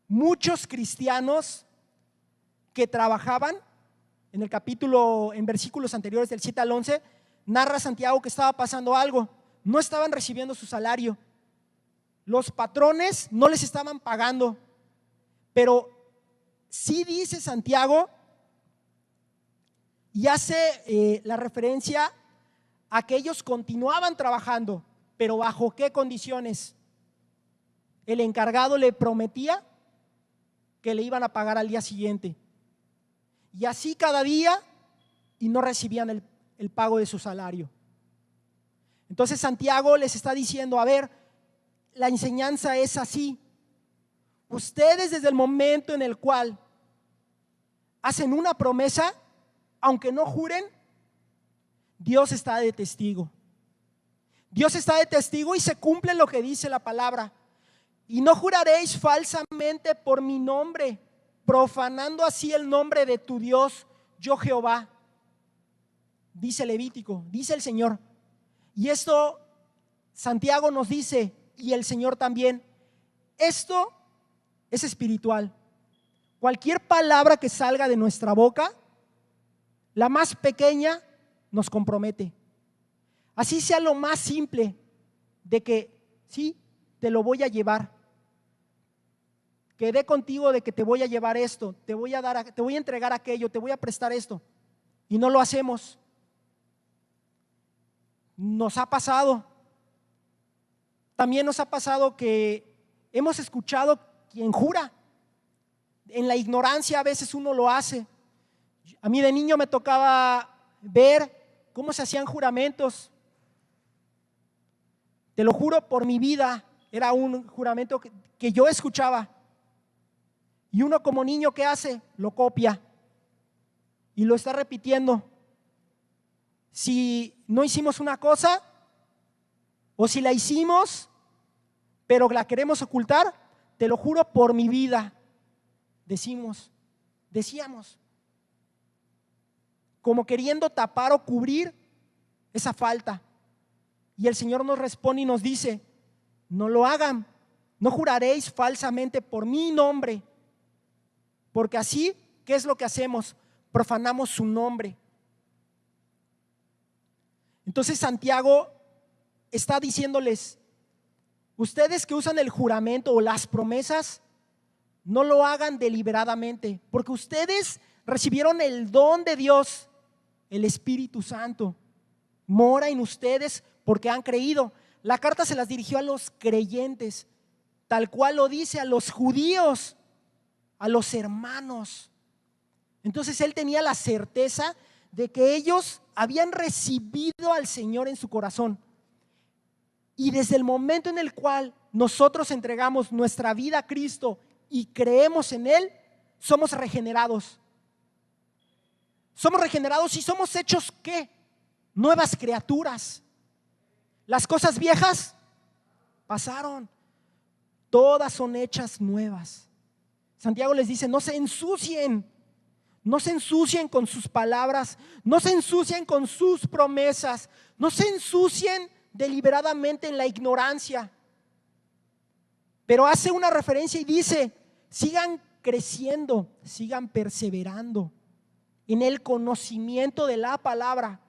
muchos cristianos que trabajaban, en versículos anteriores del 7 al 11, narra Santiago que estaba pasando algo. No estaban recibiendo su salario, los patrones no les estaban pagando, pero sí dice Santiago y hace la referencia a que ellos continuaban trabajando, pero ¿bajo qué condiciones? El encargado le prometía que le iban a pagar al día siguiente, y así cada día, y no recibían el pago de su salario. Entonces Santiago les está diciendo, a ver, la enseñanza es así. Ustedes desde el momento en el cual hacen una promesa, aunque no juren, Dios está de testigo. Dios está de testigo y se cumple lo que dice la palabra. Y no juraréis falsamente por mi nombre, profanando así el nombre de tu Dios, yo Jehová. Dice Levítico, dice el Señor. Y esto Santiago nos dice, y el Señor también, esto es espiritual. Cualquier palabra que salga de nuestra boca, la más pequeña, nos compromete. Así sea lo más simple de que sí, te lo voy a llevar. Quedé contigo de que te voy a llevar esto, te voy a entregar aquello, te voy a prestar esto. Y no lo hacemos. Nos ha pasado. También nos ha pasado que hemos escuchado quien jura. En la ignorancia a veces uno lo hace. A mí de niño me tocaba ver cómo se hacían juramentos. Te lo juro por mi vida, era un juramento que yo escuchaba. Y uno como niño, ¿qué hace? Lo copia y lo está repitiendo. Si no hicimos una cosa, o si la hicimos, pero la queremos ocultar, te lo juro por mi vida, decíamos, como queriendo tapar o cubrir esa falta. Y el Señor nos responde y nos dice, no lo hagan, no juraréis falsamente por mi nombre, porque así, ¿qué es lo que hacemos? Profanamos su nombre. Entonces Santiago está diciéndoles, ustedes que usan el juramento o las promesas, no lo hagan deliberadamente, porque ustedes recibieron el don de Dios, el Espíritu Santo, mora en ustedes porque han creído. La carta se las dirigió a los creyentes, tal cual lo dice a los judíos, a los hermanos. Entonces él tenía la certeza de que ellos habían recibido al Señor en su corazón. Y desde el momento en el cual nosotros entregamos nuestra vida a Cristo y creemos en Él, somos regenerados. Somos regenerados y somos hechos ¿qué? Nuevas criaturas. Las cosas viejas pasaron, todas son hechas nuevas. Santiago les dice, no se ensucien con sus palabras, no se ensucien con sus promesas, no se ensucien deliberadamente en la ignorancia. Pero hace una referencia y dice, sigan creciendo, sigan perseverando en el conocimiento de la palabra.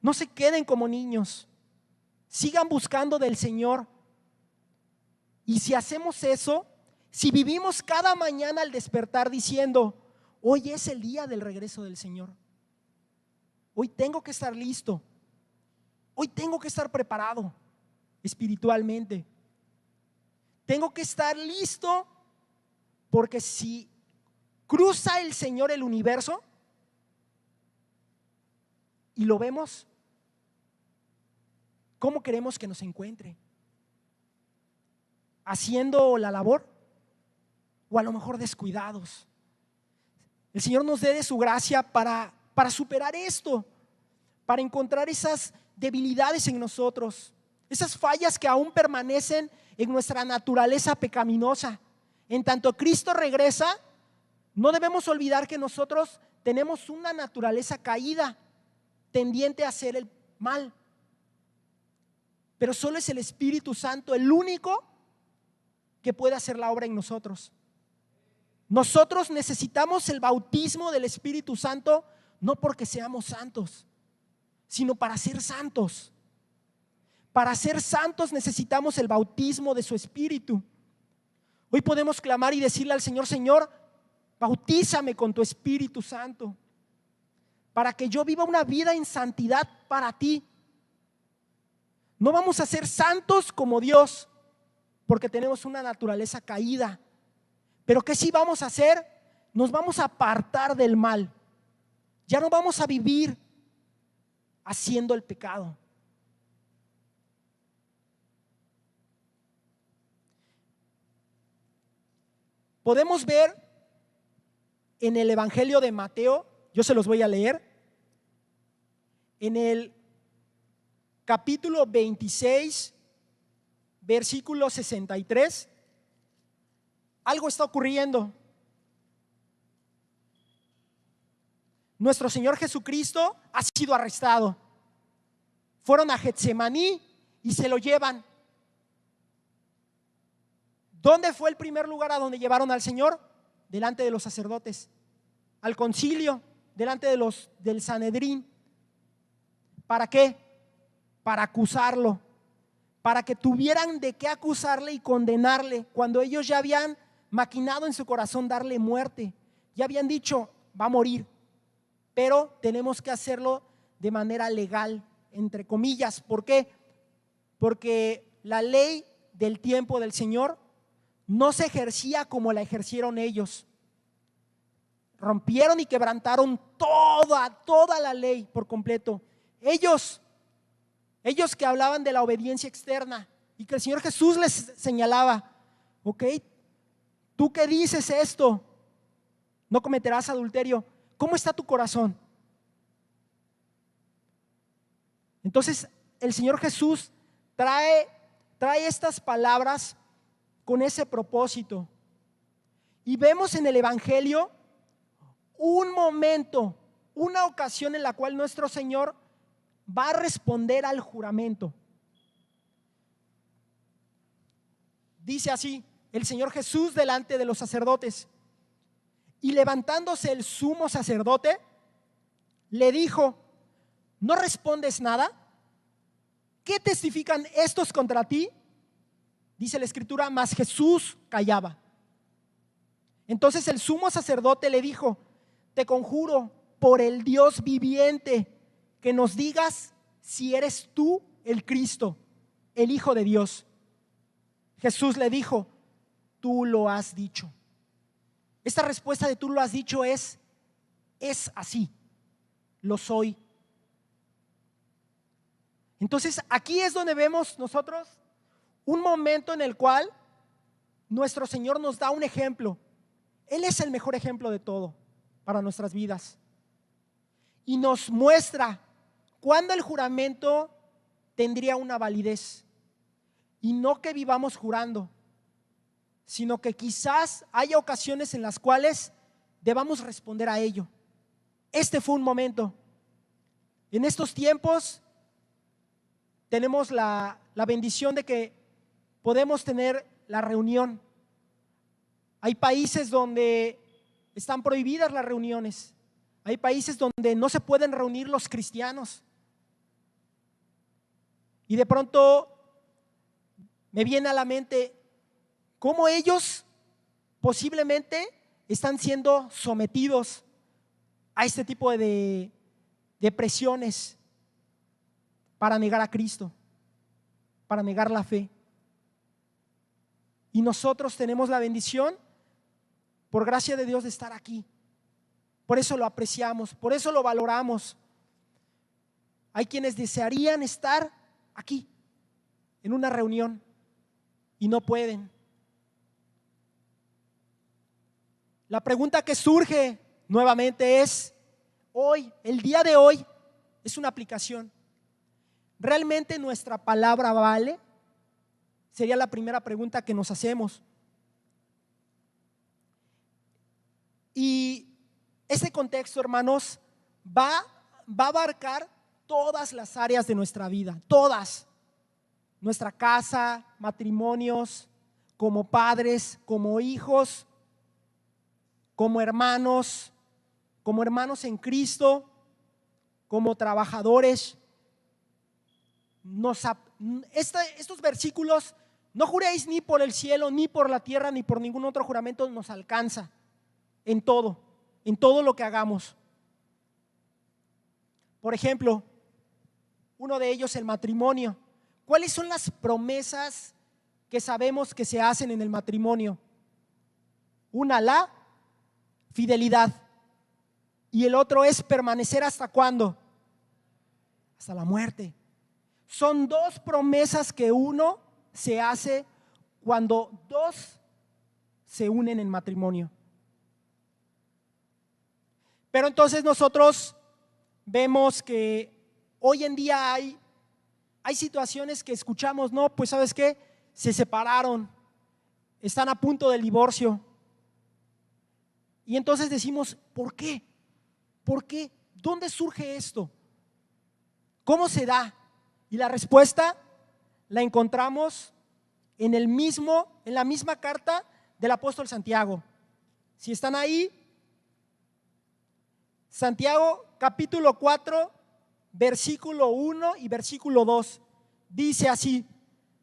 No se queden como niños, sigan buscando del Señor. Y si hacemos eso, si vivimos cada mañana al despertar diciendo, hoy es el día del regreso del Señor, hoy tengo que estar listo, hoy tengo que estar preparado espiritualmente, tengo que estar listo, porque si cruza el Señor el universo y lo vemos, ¿cómo queremos que nos encuentre? ¿Haciendo la labor? O a lo mejor descuidados. El Señor nos dé de su gracia para superar esto, para encontrar esas debilidades en nosotros, esas fallas que aún permanecen en nuestra naturaleza pecaminosa. En tanto Cristo regresa, no debemos olvidar que nosotros tenemos una naturaleza caída, tendiente a hacer el mal. Pero solo es el Espíritu Santo el único que puede hacer la obra en nosotros. Nosotros necesitamos el bautismo del Espíritu Santo, no porque seamos santos, sino para ser santos. Para ser santos necesitamos el bautismo de su Espíritu. Hoy podemos clamar y decirle al Señor, Señor, bautízame con tu Espíritu Santo, para que yo viva una vida en santidad para ti. No vamos a ser santos como Dios, porque tenemos una naturaleza caída. Pero ¿qué sí vamos a hacer? Nos vamos a apartar del mal. Ya no vamos a vivir haciendo el pecado. podemos ver en el Evangelio de Mateo, yo se los voy a leer, en el capítulo 26, versículo 63, algo está ocurriendo. Nuestro Señor Jesucristo ha sido arrestado. Fueron a Getsemaní y se lo llevan. ¿Dónde fue el primer lugar a donde llevaron al Señor? Delante de los sacerdotes, al concilio, delante del Sanedrín. ¿Para qué? Para acusarlo, para que tuvieran de qué acusarle y condenarle, cuando ellos ya habían maquinado en su corazón darle muerte. Ya habían dicho, va a morir, pero tenemos que hacerlo de manera legal, entre comillas. ¿Por qué? Porque la ley del tiempo del Señor no se ejercía como la ejercieron ellos. Rompieron y quebrantaron toda la ley por completo. Ellos que hablaban de la obediencia externa y que el Señor Jesús les señalaba, ok, tú que dices esto, no cometerás adulterio, ¿cómo está tu corazón? Entonces el Señor Jesús trae estas palabras con ese propósito. Y vemos en el Evangelio un momento, una ocasión en la cual nuestro Señor va a responder al juramento. Dice así, el Señor Jesús delante de los sacerdotes, y levantándose el sumo sacerdote, le dijo, ¿no respondes nada? ¿Qué testifican estos contra ti? Dice la Escritura, mas Jesús callaba. Entonces el sumo sacerdote le dijo, te conjuro por el Dios viviente que nos digas si eres tú el Cristo, el Hijo de Dios. Jesús le dijo, tú lo has dicho. Esta respuesta de tú lo has dicho es así, lo soy. Entonces aquí es donde vemos nosotros un momento en el cual nuestro Señor nos da un ejemplo. Él es el mejor ejemplo de todo para nuestras vidas. Y nos muestra cuándo el juramento tendría una validez. Y no que vivamos jurando, sino que quizás haya ocasiones en las cuales debamos responder a ello. Este fue un momento. En estos tiempos tenemos la bendición de que podemos tener la reunión. Hay países donde están prohibidas las reuniones. Hay países donde no se pueden reunir los cristianos. Y de pronto me viene a la mente cómo ellos posiblemente están siendo sometidos a este tipo de presiones para negar a Cristo, para negar la fe. Y nosotros tenemos la bendición, por gracia de Dios, de estar aquí. Por eso lo apreciamos, por eso lo valoramos. Hay quienes desearían estar aquí, en una reunión, y no pueden. La pregunta que surge nuevamente es, hoy, el día de hoy, es una aplicación. ¿Realmente nuestra palabra vale? Sería la primera pregunta que nos hacemos. Y este contexto, hermanos, va a abarcar todas las áreas de nuestra vida, todas. Nuestra casa, matrimonios, como padres, como hijos, como hermanos en Cristo, como trabajadores. Estos versículos, no juréis ni por el cielo, ni por la tierra, ni por ningún otro juramento, nos alcanza en todo lo que hagamos. Por ejemplo, uno de ellos, el matrimonio. ¿Cuáles son las promesas que sabemos que se hacen en el matrimonio? Una, la fidelidad, y el otro es permanecer ¿hasta cuándo? Hasta la muerte. Son dos promesas que uno se hace cuando dos se unen en matrimonio. Pero entonces nosotros vemos que hoy en día hay situaciones que escuchamos, no, pues ¿sabes qué? Se separaron, están a punto del divorcio. Y entonces decimos, ¿por qué? ¿Por qué? ¿Dónde surge esto? ¿Cómo se da? Y la respuesta la encontramos en la misma carta del apóstol Santiago. Si están ahí, Santiago capítulo 4, versículo 1 y versículo 2, dice así: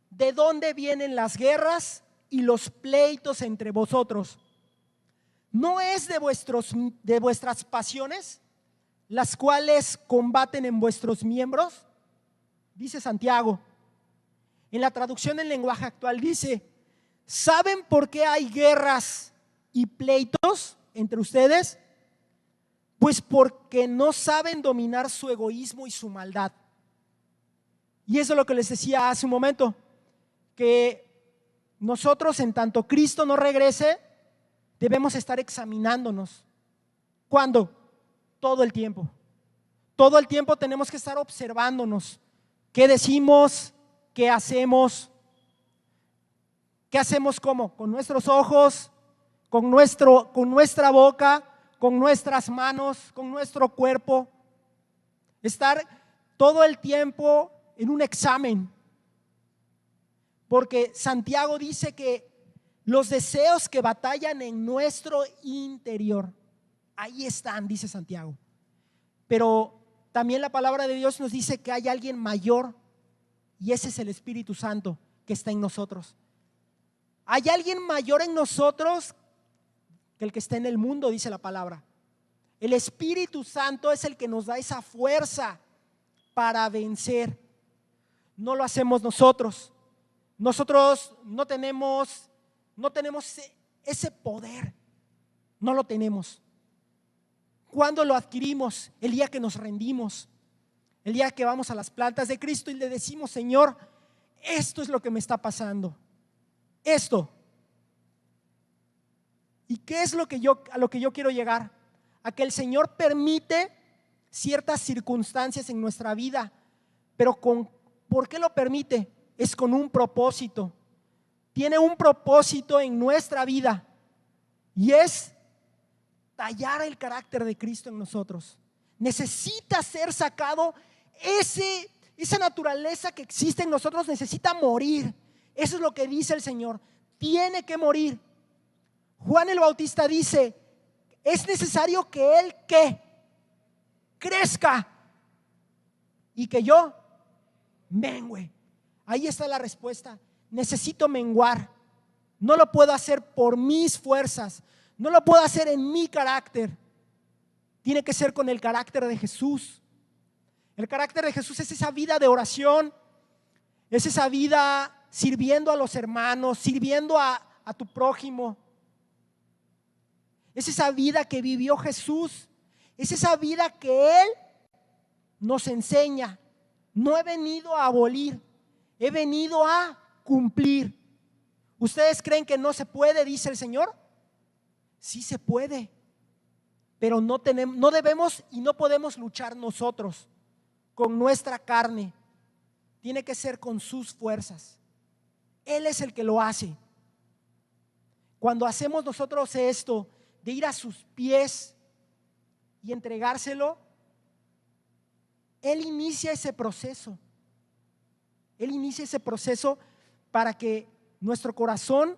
¿de dónde vienen las guerras y los pleitos entre vosotros? ¿No es de vuestras pasiones, las cuales combaten en vuestros miembros? Dice Santiago. En la traducción en lenguaje actual dice: ¿saben por qué hay guerras y pleitos entre ustedes? Pues porque no saben dominar su egoísmo y su maldad. Y eso es lo que les decía hace un momento, que nosotros, en tanto Cristo no regrese, debemos estar examinándonos. ¿Cuándo? Todo el tiempo. Todo el tiempo tenemos que estar observándonos. ¿Qué decimos? ¿Qué hacemos? ¿Qué hacemos cómo? Con nuestros ojos, con nuestra boca, con nuestras manos, con nuestro cuerpo. Estar todo el tiempo en un examen. Porque Santiago dice que los deseos que batallan en nuestro interior, ahí están, dice Santiago. Pero también la palabra de Dios nos dice que hay alguien mayor, y ese es el Espíritu Santo que está en nosotros. Hay alguien mayor en nosotros que el que está en el mundo, dice la palabra. El Espíritu Santo es el que nos da esa fuerza para vencer. No lo hacemos nosotros. Nosotros no tenemos ese poder. No lo tenemos. ¿Cuándo lo adquirimos? El día que nos rendimos. El día que vamos a las plantas de Cristo y le decimos: Señor, esto es lo que me está pasando. Esto. ¿Y qué es a lo que yo quiero llegar? A que el Señor permite ciertas circunstancias en nuestra vida, pero ¿por qué lo permite? Es con un propósito. Tiene un propósito en nuestra vida, y es tallar el carácter de Cristo en nosotros. Necesita ser sacado esa naturaleza que existe en nosotros, necesita morir. Eso es lo que dice el Señor. Tiene que morir. Juan el Bautista dice: es necesario que Él crezca y que yo mengüe. Ahí está la respuesta. Necesito menguar. No lo puedo hacer por mis fuerzas, no lo puedo hacer en mi carácter. Tiene que ser con el carácter de Jesús. El carácter de Jesús es esa vida de oración, es esa vida sirviendo a los hermanos, sirviendo a tu prójimo. Es esa vida que vivió Jesús, es esa vida que Él nos enseña. No he venido a abolir, he venido a cumplir. ¿Ustedes creen que no se puede, dice el Señor? Sí se puede, pero no debemos y no podemos luchar nosotros con nuestra carne. Tiene que ser con sus fuerzas. Él es el que lo hace. Cuando hacemos nosotros esto de ir a sus pies y entregárselo, Él inicia ese proceso. Él inicia ese proceso para que nuestro corazón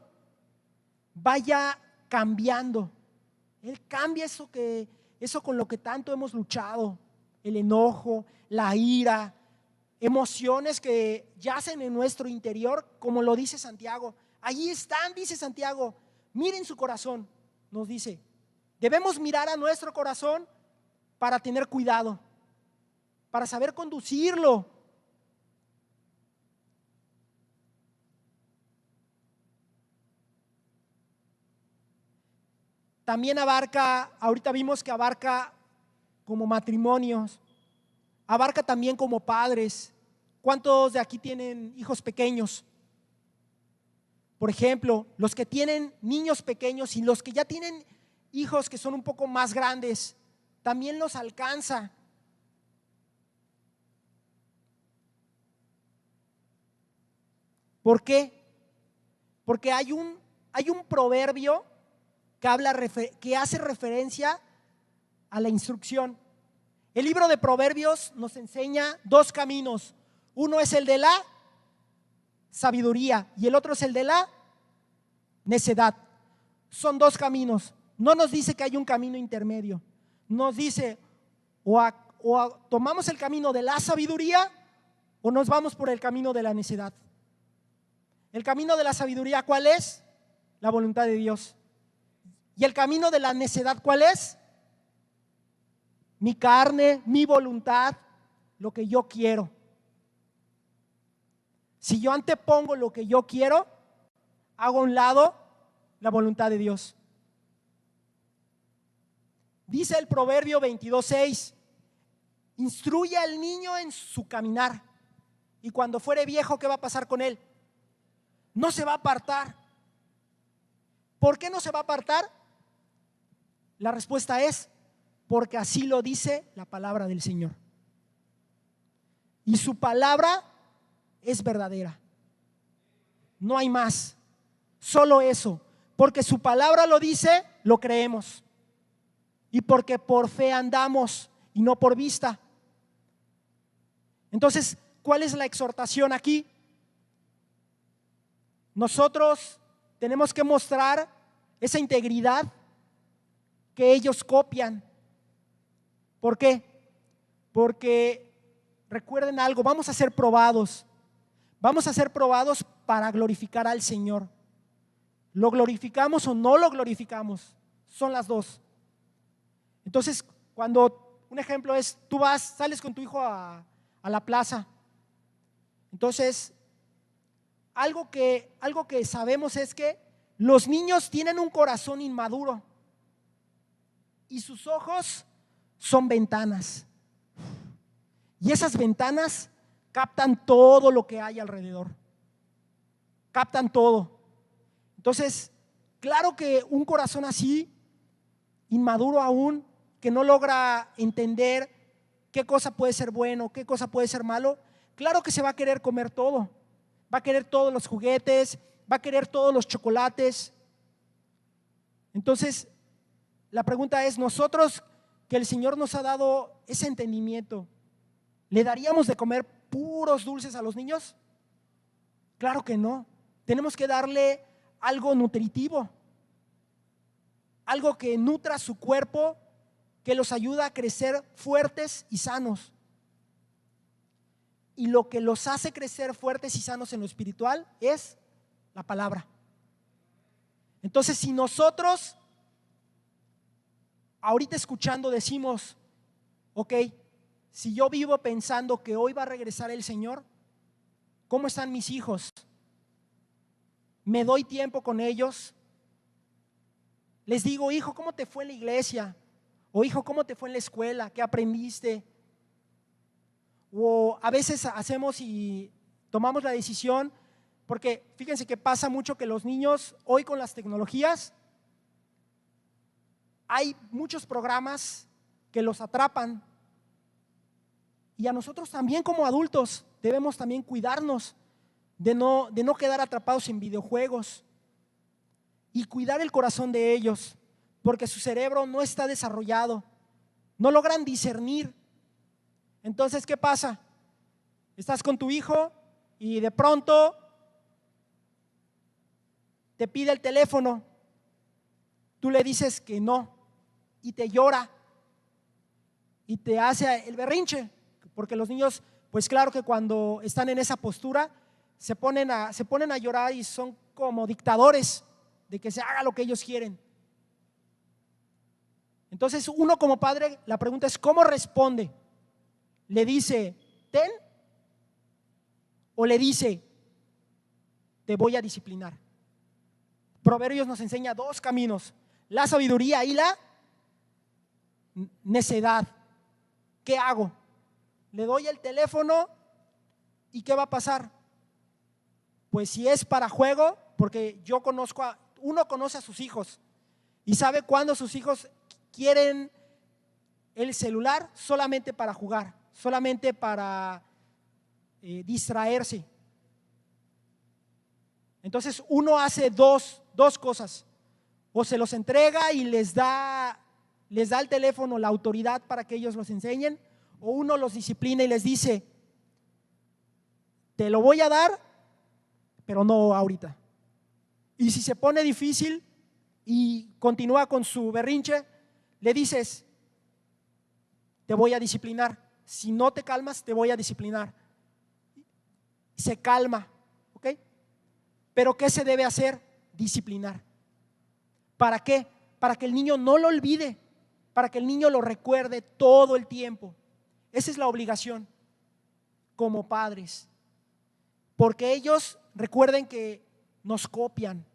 vaya cambiando. Él cambia eso con lo que tanto hemos luchado, el enojo, la ira, emociones que yacen en nuestro interior, como lo dice Santiago. Allí están, dice Santiago. Miren su corazón, nos dice. Debemos mirar a nuestro corazón para tener cuidado, para saber conducirlo. También ahorita vimos que abarca como matrimonios, abarca también como padres. ¿Cuántos de aquí tienen hijos pequeños? Por ejemplo, los que tienen niños pequeños y los que ya tienen hijos que son un poco más grandes, también los alcanza. ¿Por qué? Porque hay un proverbio que hace referencia a la instrucción. El libro de Proverbios nos enseña dos caminos. Uno es el de la sabiduría y el otro es el de la necedad. Son dos caminos. No nos dice que hay un camino intermedio. Nos dice tomamos el camino de la sabiduría o nos vamos por el camino de la necedad. El camino de la sabiduría, ¿cuál es? La voluntad de Dios. ¿Y el camino de la necedad, cuál es? Mi carne, mi voluntad, lo que yo quiero. Si yo antepongo lo que yo quiero, hago a un lado la voluntad de Dios. Dice el Proverbio 22:6, instruye al niño en su caminar y cuando fuere viejo, ¿qué va a pasar con él? No se va a apartar. ¿Por qué no se va a apartar? La respuesta es porque así lo dice la palabra del Señor. Y su palabra es verdadera. No hay más. Solo eso. Porque su palabra lo dice, lo creemos. Y porque por fe andamos y no por vista. Entonces, ¿cuál es la exhortación aquí? Nosotros tenemos que mostrar esa integridad que ellos copian. ¿Por qué? Porque recuerden algo, vamos a ser probados. Vamos a ser probados para glorificar al Señor. ¿Lo glorificamos o no lo glorificamos? Son las dos. Entonces, cuando un ejemplo es, tú sales con tu hijo a la plaza. Entonces, algo que sabemos es que los niños tienen un corazón inmaduro y sus ojos son ventanas. Y esas ventanas captan todo lo que hay alrededor. Captan todo. Entonces, claro que un corazón así, inmaduro aún, que no logra entender qué cosa puede ser bueno, qué cosa puede ser malo, claro que se va a querer comer todo. Va a querer todos los juguetes, va a querer todos los chocolates. Entonces, la pregunta es, nosotros que el Señor nos ha dado ese entendimiento, ¿le daríamos de comer puros dulces a los niños? Claro que no. Tenemos que darle algo nutritivo, algo que nutra su cuerpo, que los ayuda a crecer fuertes y sanos. Y lo que los hace crecer fuertes y sanos en lo espiritual es la palabra. Entonces, si nosotros ahorita escuchando decimos, ok, si yo vivo pensando que hoy va a regresar el Señor, ¿cómo están mis hijos? ¿Me doy tiempo con ellos? Les digo, hijo, ¿cómo te fue en la iglesia? O hijo, ¿cómo te fue en la escuela? ¿Qué aprendiste? O a veces hacemos y tomamos la decisión, porque fíjense que pasa mucho que los niños hoy con las tecnologías, hay muchos programas que los atrapan. Y a nosotros también como adultos debemos también cuidarnos de no quedar atrapados en videojuegos y cuidar el corazón de ellos, porque su cerebro no está desarrollado, no logran discernir. Entonces, ¿qué pasa? Estás con tu hijo y de pronto te pide el teléfono, tú le dices que no y te llora y te hace el berrinche, porque los niños, pues claro que cuando están en esa postura se ponen a llorar y son como dictadores de que se haga lo que ellos quieren. Entonces uno como padre, la pregunta es ¿cómo responde? ¿Le dice ten? ¿O le dice te voy a disciplinar? Proverbios nos enseña dos caminos, la sabiduría y la necedad. ¿Qué hago? Le doy el teléfono y ¿qué va a pasar? Pues si es para juego, porque uno conoce a sus hijos y sabe cuándo sus hijos quieren el celular solamente para jugar, solamente para distraerse. Entonces uno hace dos cosas: o se los entrega y les da el teléfono la autoridad para que ellos los enseñen, o uno los disciplina y les dice: te lo voy a dar, pero no ahorita. Y si se pone difícil y continúa con su berrinche, le dices: te voy a disciplinar. Si no te calmas, te voy a disciplinar. Se calma, ¿ok? Pero ¿qué se debe hacer? Disciplinar. ¿Para qué? Para que el niño no lo olvide, para que el niño lo recuerde todo el tiempo. Esa es la obligación como padres, porque ellos, recuerden que nos copian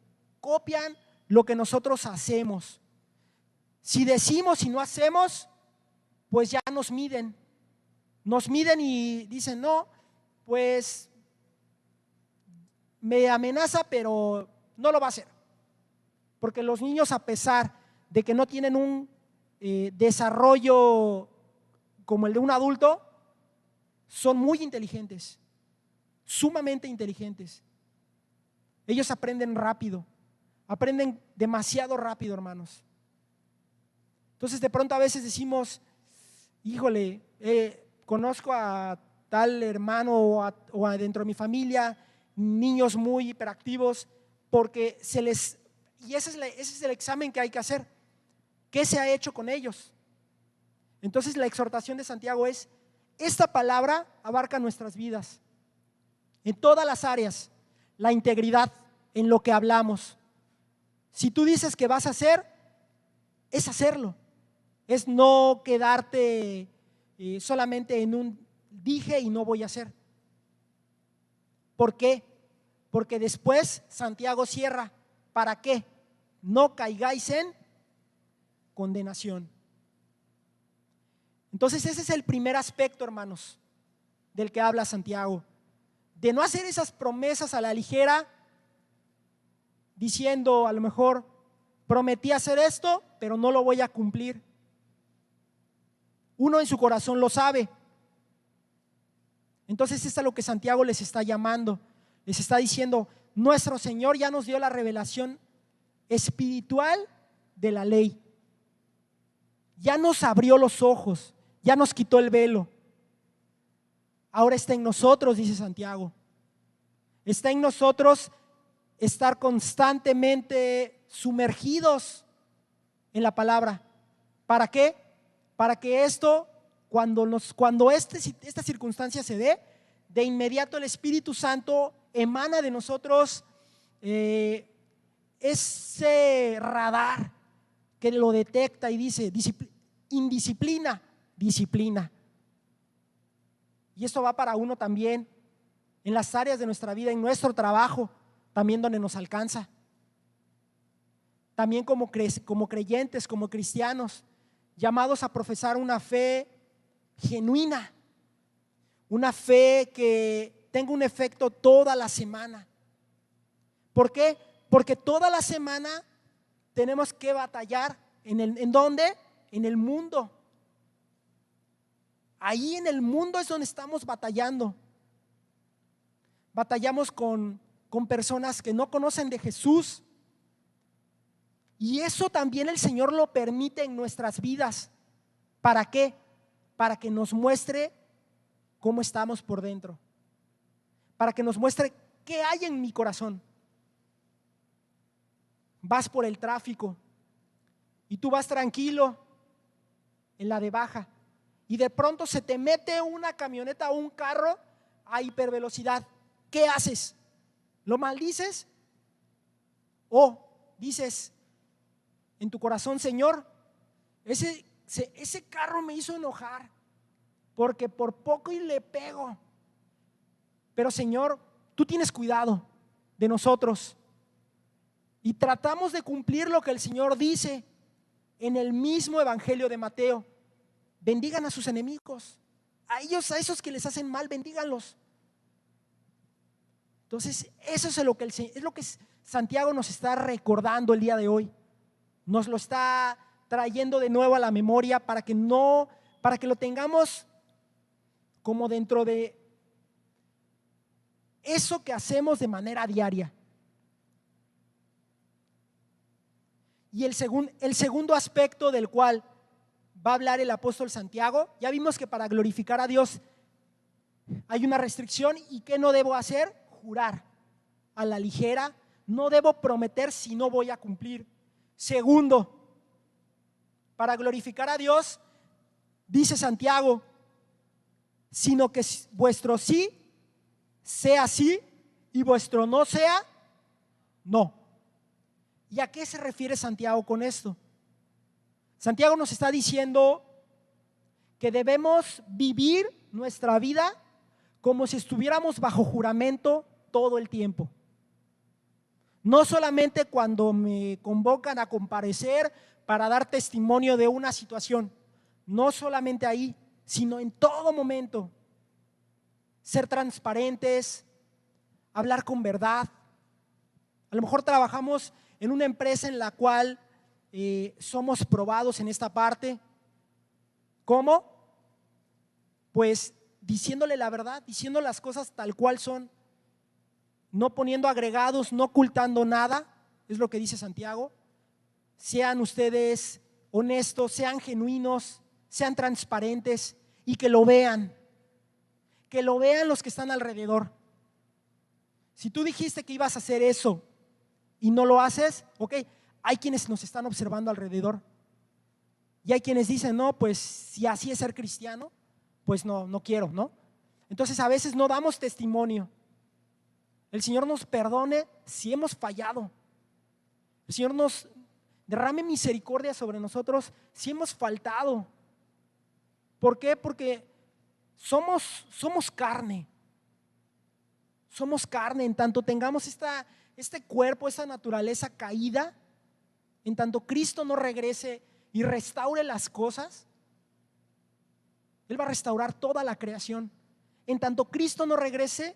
lo que nosotros hacemos. Si decimos y no hacemos, pues ya nos miden y dicen: no, pues me amenaza, pero no lo va a hacer. Porque los niños, a pesar de que no tienen un desarrollo como el de un adulto, son muy inteligentes, sumamente inteligentes. Ellos aprenden rápido, aprenden demasiado rápido, hermanos. Entonces de pronto a veces decimos: híjole, conozco a tal hermano o dentro de mi familia niños muy hiperactivos, porque y ese es el examen que hay que hacer. ¿Qué se ha hecho con ellos? Entonces la exhortación de Santiago es: esta palabra abarca nuestras vidas, en todas las áreas, la integridad en lo que hablamos. Si tú dices que vas a hacer, es hacerlo, es no quedarte solamente en un dije y no voy a hacer. ¿Por qué? Porque después Santiago cierra: ¿para qué? No caigáis en condenación. Entonces ese es el primer aspecto, hermanos, del que habla Santiago, de no hacer esas promesas a la ligera, diciendo: a lo mejor prometí hacer esto, pero no lo voy a cumplir. Uno en su corazón lo sabe. Entonces es a lo que Santiago les está llamando, les está diciendo: nuestro Señor ya nos dio la revelación espiritual de la ley, ya nos abrió los ojos, ya nos quitó el velo. Ahora está en nosotros, dice Santiago, está en nosotros estar constantemente sumergidos en la palabra. ¿Para qué? Para que esto, cuando esta circunstancia se dé, de inmediato el Espíritu Santo emana de nosotros ese radar que lo detecta y dice: indisciplina, disciplina. Y esto va para uno también en las áreas de nuestra vida, en nuestro trabajo, también donde nos alcanza. También como creyentes, como cristianos, llamados a profesar una fe genuina, una fe que tenga un efecto toda la semana. ¿Por qué? Porque toda la semana tenemos que batallar. ¿En dónde? En el mundo. Ahí en el mundo es donde estamos batallando. Batallamos con personas que no conocen de Jesús. Y eso también el Señor lo permite en nuestras vidas. ¿Para qué? Para que nos muestre cómo estamos por dentro. Para que nos muestre qué hay en mi corazón. Vas por el tráfico y tú vas tranquilo en la de baja y de pronto se te mete una camioneta o un carro a hipervelocidad. ¿Qué haces? ¿Lo maldices? ¿O dices en tu corazón: Señor, ese carro me hizo enojar porque por poco y le pego, pero Señor, tú tienes cuidado de nosotros? Y tratamos de cumplir lo que el Señor dice en el mismo Evangelio de Mateo: bendigan a sus enemigos, a esos que les hacen mal, bendíganlos. Entonces eso es lo que Santiago nos está recordando el día de hoy, nos lo está trayendo de nuevo a la memoria para que lo tengamos como dentro de eso que hacemos de manera diaria. Y el segundo aspecto del cual va a hablar el apóstol Santiago, ya vimos que para glorificar a Dios hay una restricción. ¿Y qué no debo hacer? Jurar a la ligera. No debo prometer si no voy a cumplir. Segundo, para glorificar a Dios, dice Santiago, sino que vuestro sí sea sí y vuestro no sea no. ¿Y a qué se refiere Santiago con esto? Santiago nos está diciendo que debemos vivir nuestra vida como si estuviéramos bajo juramento todo el tiempo. No solamente cuando me convocan a comparecer para dar testimonio de una situación, no solamente ahí, sino en todo momento. Ser transparentes, hablar con verdad. A lo mejor trabajamos en una empresa en la cual somos probados en esta parte. ¿Cómo? Pues diciéndole la verdad, diciendo las cosas tal cual son, no poniendo agregados, no ocultando nada, es lo que dice Santiago. Sean ustedes honestos, sean genuinos, sean transparentes y que lo vean los que están alrededor. Si tú dijiste que ibas a hacer eso y no lo haces, ok, hay quienes nos están observando alrededor y hay quienes dicen, no, pues si así es ser cristiano, pues no quiero, ¿no? Entonces a veces no damos testimonio. El Señor nos perdone si hemos fallado. El Señor nos derrame misericordia sobre nosotros si hemos faltado. ¿Por qué? Porque somos carne. Somos carne, en tanto tengamos este cuerpo, esta naturaleza caída, en tanto Cristo no regrese y restaure las cosas, Él va a restaurar toda la creación. En tanto Cristo no regrese,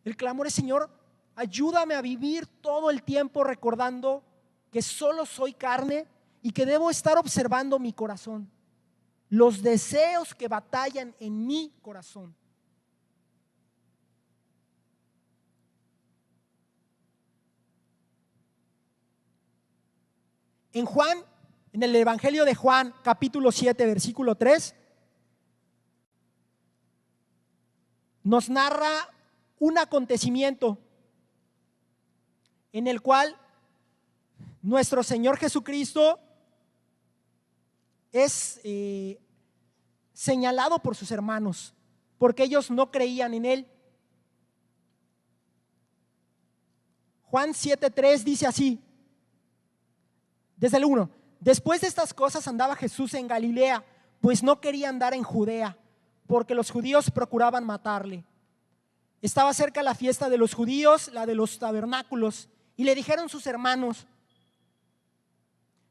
el clamor es: Señor, ayúdame a vivir todo el tiempo recordando que solo soy carne y que debo estar observando mi corazón, los deseos que batallan en mi corazón. En Juan, en el Evangelio de Juan, capítulo 7, versículo 3, nos narra un acontecimiento en el cual nuestro Señor Jesucristo es señalado por sus hermanos, porque ellos no creían en Él. Juan 7:3 dice así, desde el 1: después de estas cosas andaba Jesús en Galilea, pues no quería andar en Judea, porque los judíos procuraban matarle. Estaba cerca la fiesta de los judíos, la de los tabernáculos, y le dijeron sus hermanos: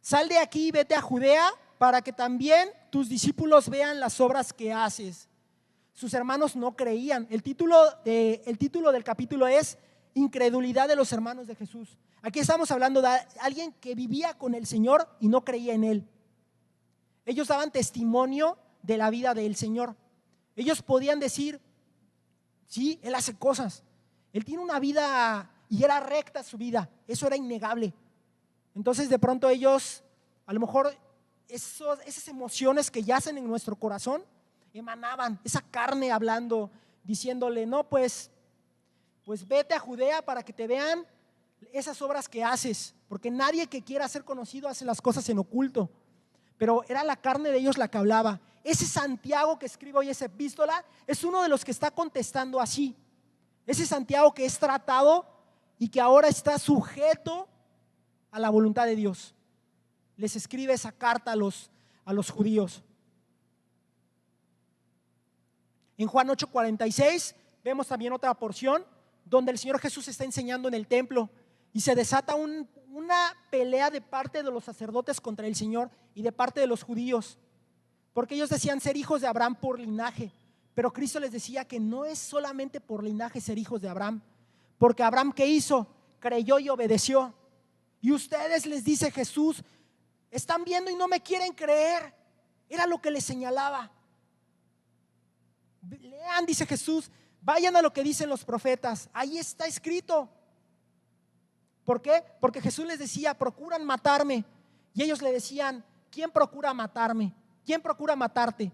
sal de aquí y vete a Judea, para que también tus discípulos vean las obras que haces. Sus hermanos no creían. El título del capítulo es Incredulidad de los hermanos de Jesús. Aquí estamos hablando de alguien que vivía con el Señor y no creía en Él. Ellos daban testimonio de la vida del Señor. Ellos podían decir: sí, Él hace cosas, Él tiene una vida y era recta su vida, eso era innegable. Entonces de pronto ellos, a lo mejor esas emociones que yacen en nuestro corazón emanaban, esa carne hablando, diciéndole: no, pues vete a Judea para que te vean esas obras que haces, porque nadie que quiera ser conocido hace las cosas en oculto. Pero era la carne de ellos la que hablaba. Ese Santiago que escribe hoy esa epístola es uno de los que está contestando así. Ese Santiago que es tratado y que ahora está sujeto a la voluntad de Dios. Les escribe esa carta a los judíos. En Juan 8:46 vemos también otra porción donde el Señor Jesús está enseñando en el templo y se desata una pelea de parte de los sacerdotes contra el Señor y de parte de los judíos, porque ellos decían ser hijos de Abraham por linaje, pero Cristo les decía que no es solamente por linaje ser hijos de Abraham, porque Abraham, ¿qué hizo? creyó y obedeció. Y ustedes, les dice Jesús, están viendo y no me quieren creer. Era lo que les señalaba. Lean, dice Jesús, vayan a lo que dicen los profetas. Ahí está escrito. ¿Por qué? Porque Jesús les decía, procuran matarme. Y ellos le decían, ¿quién procura matarme? ¿Quién procura matarte?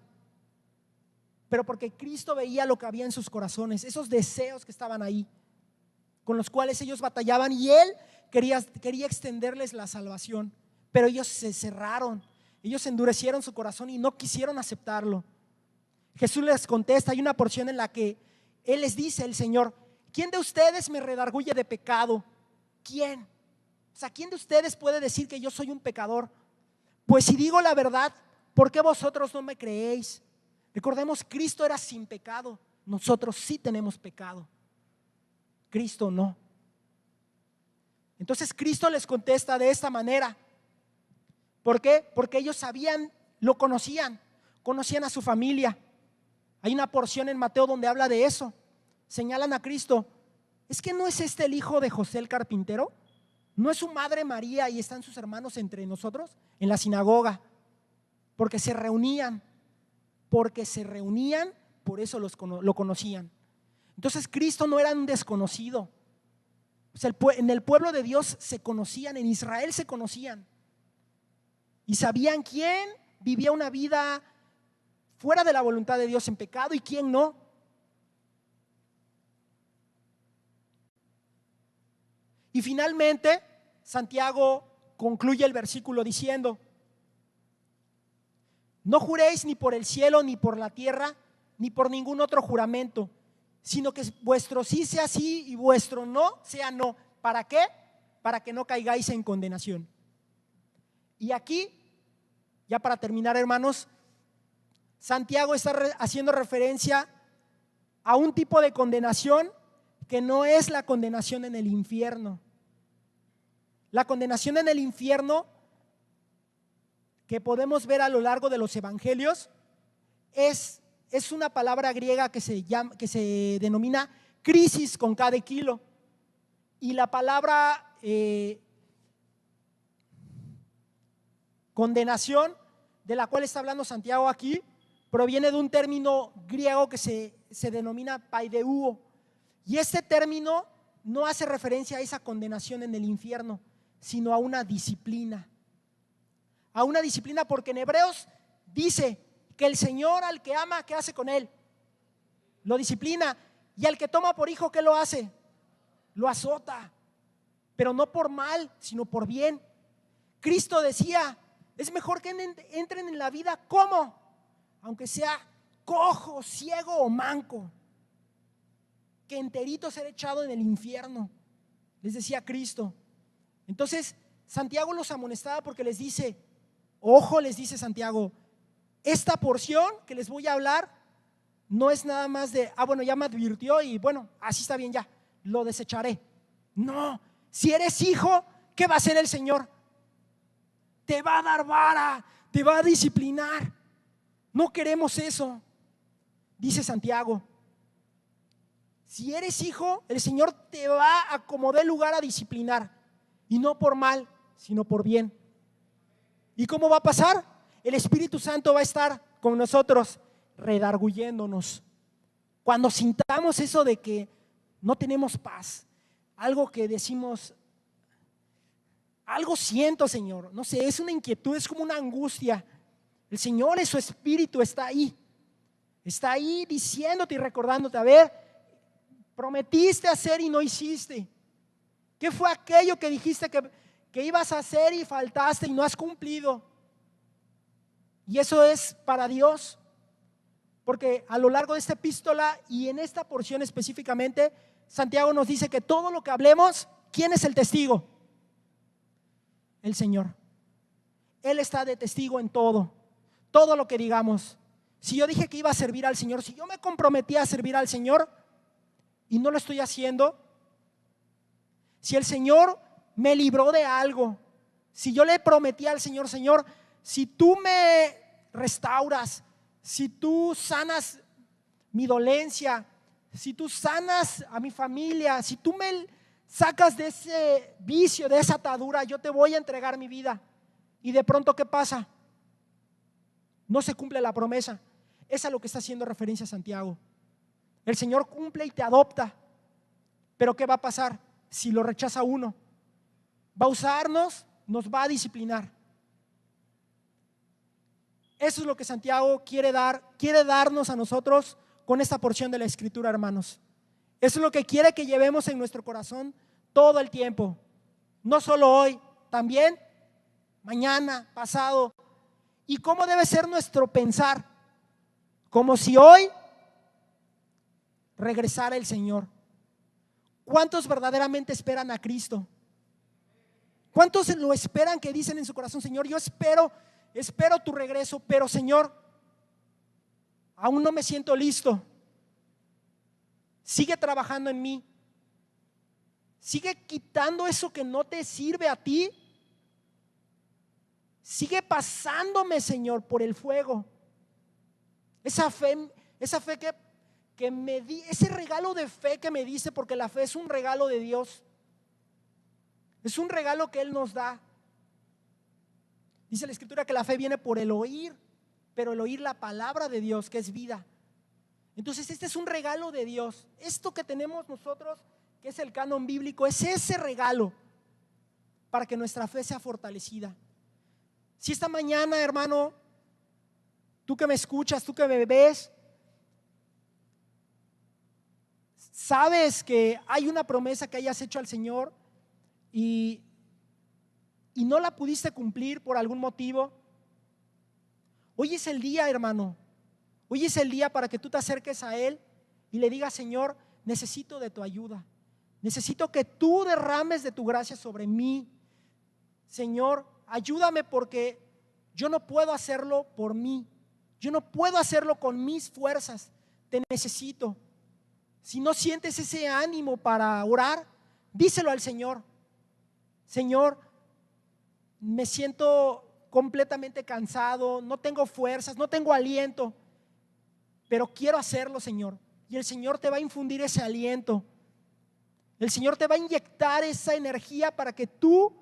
Pero porque Cristo veía lo que había en sus corazones, esos deseos que estaban ahí, con los cuales ellos batallaban, y Él quería extenderles la salvación. Pero ellos se cerraron, ellos endurecieron su corazón y no quisieron aceptarlo. Jesús les contesta, hay una porción en la que Él les dice, el Señor, ¿quién de ustedes me redarguye de pecado? ¿Quién? O sea, ¿quién de ustedes puede decir que yo soy un pecador? Pues si digo la verdad, ¿por qué vosotros no me creéis? Recordemos, Cristo era sin pecado. Nosotros sí tenemos pecado, Cristo no. Entonces Cristo les contesta de esta manera. ¿Por qué? Porque ellos sabían, lo conocían a su familia. Hay una porción en Mateo donde habla de eso. Señalan a Cristo. ¿Es que no es este el hijo de José el carpintero? ¿No es su madre María y están sus hermanos entre nosotros? En la sinagoga. Porque se reunían, por eso lo conocían. Entonces Cristo no era un desconocido. O sea, en el pueblo de Dios se conocían, en Israel se conocían. Y sabían quién vivía una vida fuera de la voluntad de Dios en pecado y quién no. Y finalmente, Santiago concluye el versículo diciendo: no juréis ni por el cielo, ni por la tierra, ni por ningún otro juramento, sino que vuestro sí sea sí y vuestro no sea no. ¿Para qué? Para que no caigáis en condenación. Y aquí, ya para terminar, hermanos, Santiago está haciendo referencia a un tipo de condenación que no es la condenación en el infierno. La condenación en el infierno que podemos ver a lo largo de los evangelios es una palabra griega que se denomina crisis con K de kilo. Y la palabra condenación de la cual está hablando Santiago aquí proviene de un término griego que se denomina paideuo. Y este término no hace referencia a esa condenación en el infierno, sino a una disciplina. A una disciplina, porque en Hebreos dice que el Señor al que ama, ¿qué hace con él? Lo disciplina. Y al que toma por hijo, ¿qué lo hace? Lo azota. Pero no por mal, sino por bien. Cristo decía, es mejor que entren en la vida como, aunque sea cojo, ciego o manco, que enterito ser echado en el infierno, les decía Cristo. Entonces Santiago los amonestaba porque les dice, ojo, les dice Santiago, esta porción que les voy a hablar no es nada más de, bueno, ya me advirtió y bueno, así está bien, ya, lo desecharé. No, si eres hijo, ¿qué va a hacer el Señor? Te va a dar vara, te va a disciplinar. No queremos eso, dice Santiago. Si eres hijo, el Señor te va a como dé lugar a disciplinar, y no por mal, sino por bien. ¿Y cómo va a pasar? El Espíritu Santo va a estar con nosotros redarguyéndonos. Cuando sintamos eso de que no tenemos paz, algo que decimos, algo siento, Señor, no sé, es una inquietud, es como una angustia. El Señor en su Espíritu está ahí diciéndote y recordándote, a ver, prometiste hacer y no hiciste. ¿Qué fue aquello que dijiste que ibas a hacer y faltaste y no has cumplido? Y eso es para Dios, porque a lo largo de esta epístola y en esta porción específicamente, Santiago nos dice que todo lo que hablemos, ¿quién es el testigo? El Señor. Él está de testigo en todo lo que digamos. Si yo dije que iba a servir al Señor, si yo me comprometí a servir al Señor y no lo estoy haciendo, si el Señor me libró de algo, si yo le prometí al Señor, Señor, si tú me restauras, si tú sanas mi dolencia, si tú sanas a mi familia, si tú me sacas de ese vicio, de esa atadura, yo te voy a entregar mi vida. Y de pronto, ¿qué pasa? No se cumple la promesa. Es a lo que está haciendo referencia Santiago. El Señor cumple y te adopta. Pero ¿qué va a pasar si lo rechaza uno? Va a usarnos, nos va a disciplinar. Eso es lo que Santiago quiere darnos a nosotros con esta porción de la Escritura, hermanos. Eso es lo que quiere que llevemos en nuestro corazón todo el tiempo. No solo hoy, también mañana, pasado. ¿Y cómo debe ser nuestro pensar? Como si hoy regresara el Señor. ¿Cuántos verdaderamente esperan a Cristo? ¿Cuántos lo esperan, que dicen en su corazón: Señor, yo espero tu regreso, pero Señor, aún no me siento listo? Sigue trabajando en mí. Sigue quitando eso que no te sirve a ti. Sigue pasándome, Señor, por el fuego. Esa fe que me di, ese regalo de fe que me dice, porque la fe es un regalo de Dios. Es un regalo que Él nos da. Dice la Escritura que la fe viene por el oír, pero el oír la palabra de Dios, que es vida. Entonces este es un regalo de Dios. Esto que tenemos nosotros, que es el canon bíblico, es ese regalo para que nuestra fe sea fortalecida. Si esta mañana, hermano, tú que me escuchas, tú que me ves, sabes que hay una promesa que hayas hecho al Señor y no la pudiste cumplir por algún motivo, hoy es el día, hermano. Hoy es el día para que tú te acerques a Él y le digas: Señor, necesito de tu ayuda. Necesito que tú derrames de tu gracia sobre mí. Señor, ayúdame, porque yo no puedo hacerlo por mí. Yo no puedo hacerlo con mis fuerzas. Te necesito. Si no sientes ese ánimo para orar, díselo al Señor. Señor, me siento completamente cansado, no tengo fuerzas, no tengo aliento, pero quiero hacerlo, Señor. Y el Señor te va a infundir ese aliento. El Señor te va a inyectar esa energía para que tú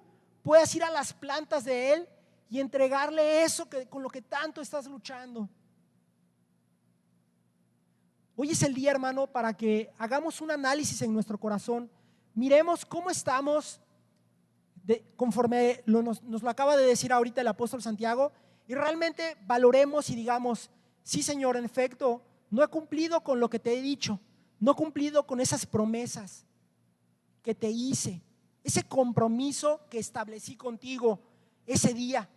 puedas ir a las plantas de Él y entregarle eso con lo que tanto estás luchando. Hoy es el día, hermano, para que hagamos un análisis en nuestro corazón. Miremos cómo estamos conforme nos lo acaba de decir ahorita el apóstol Santiago, y realmente valoremos y digamos: sí, Señor, en efecto, no he cumplido con lo que te he dicho, no he cumplido con esas promesas que te hice, ese compromiso que establecí contigo ese día.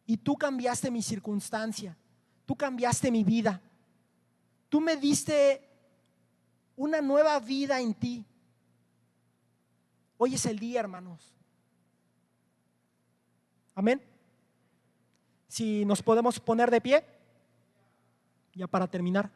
Y tú cambiaste mi circunstancia, tú cambiaste mi vida, tú me diste una nueva vida en ti. Hoy es el día, hermanos. Amén. Si nos podemos poner de pie, ya para terminar.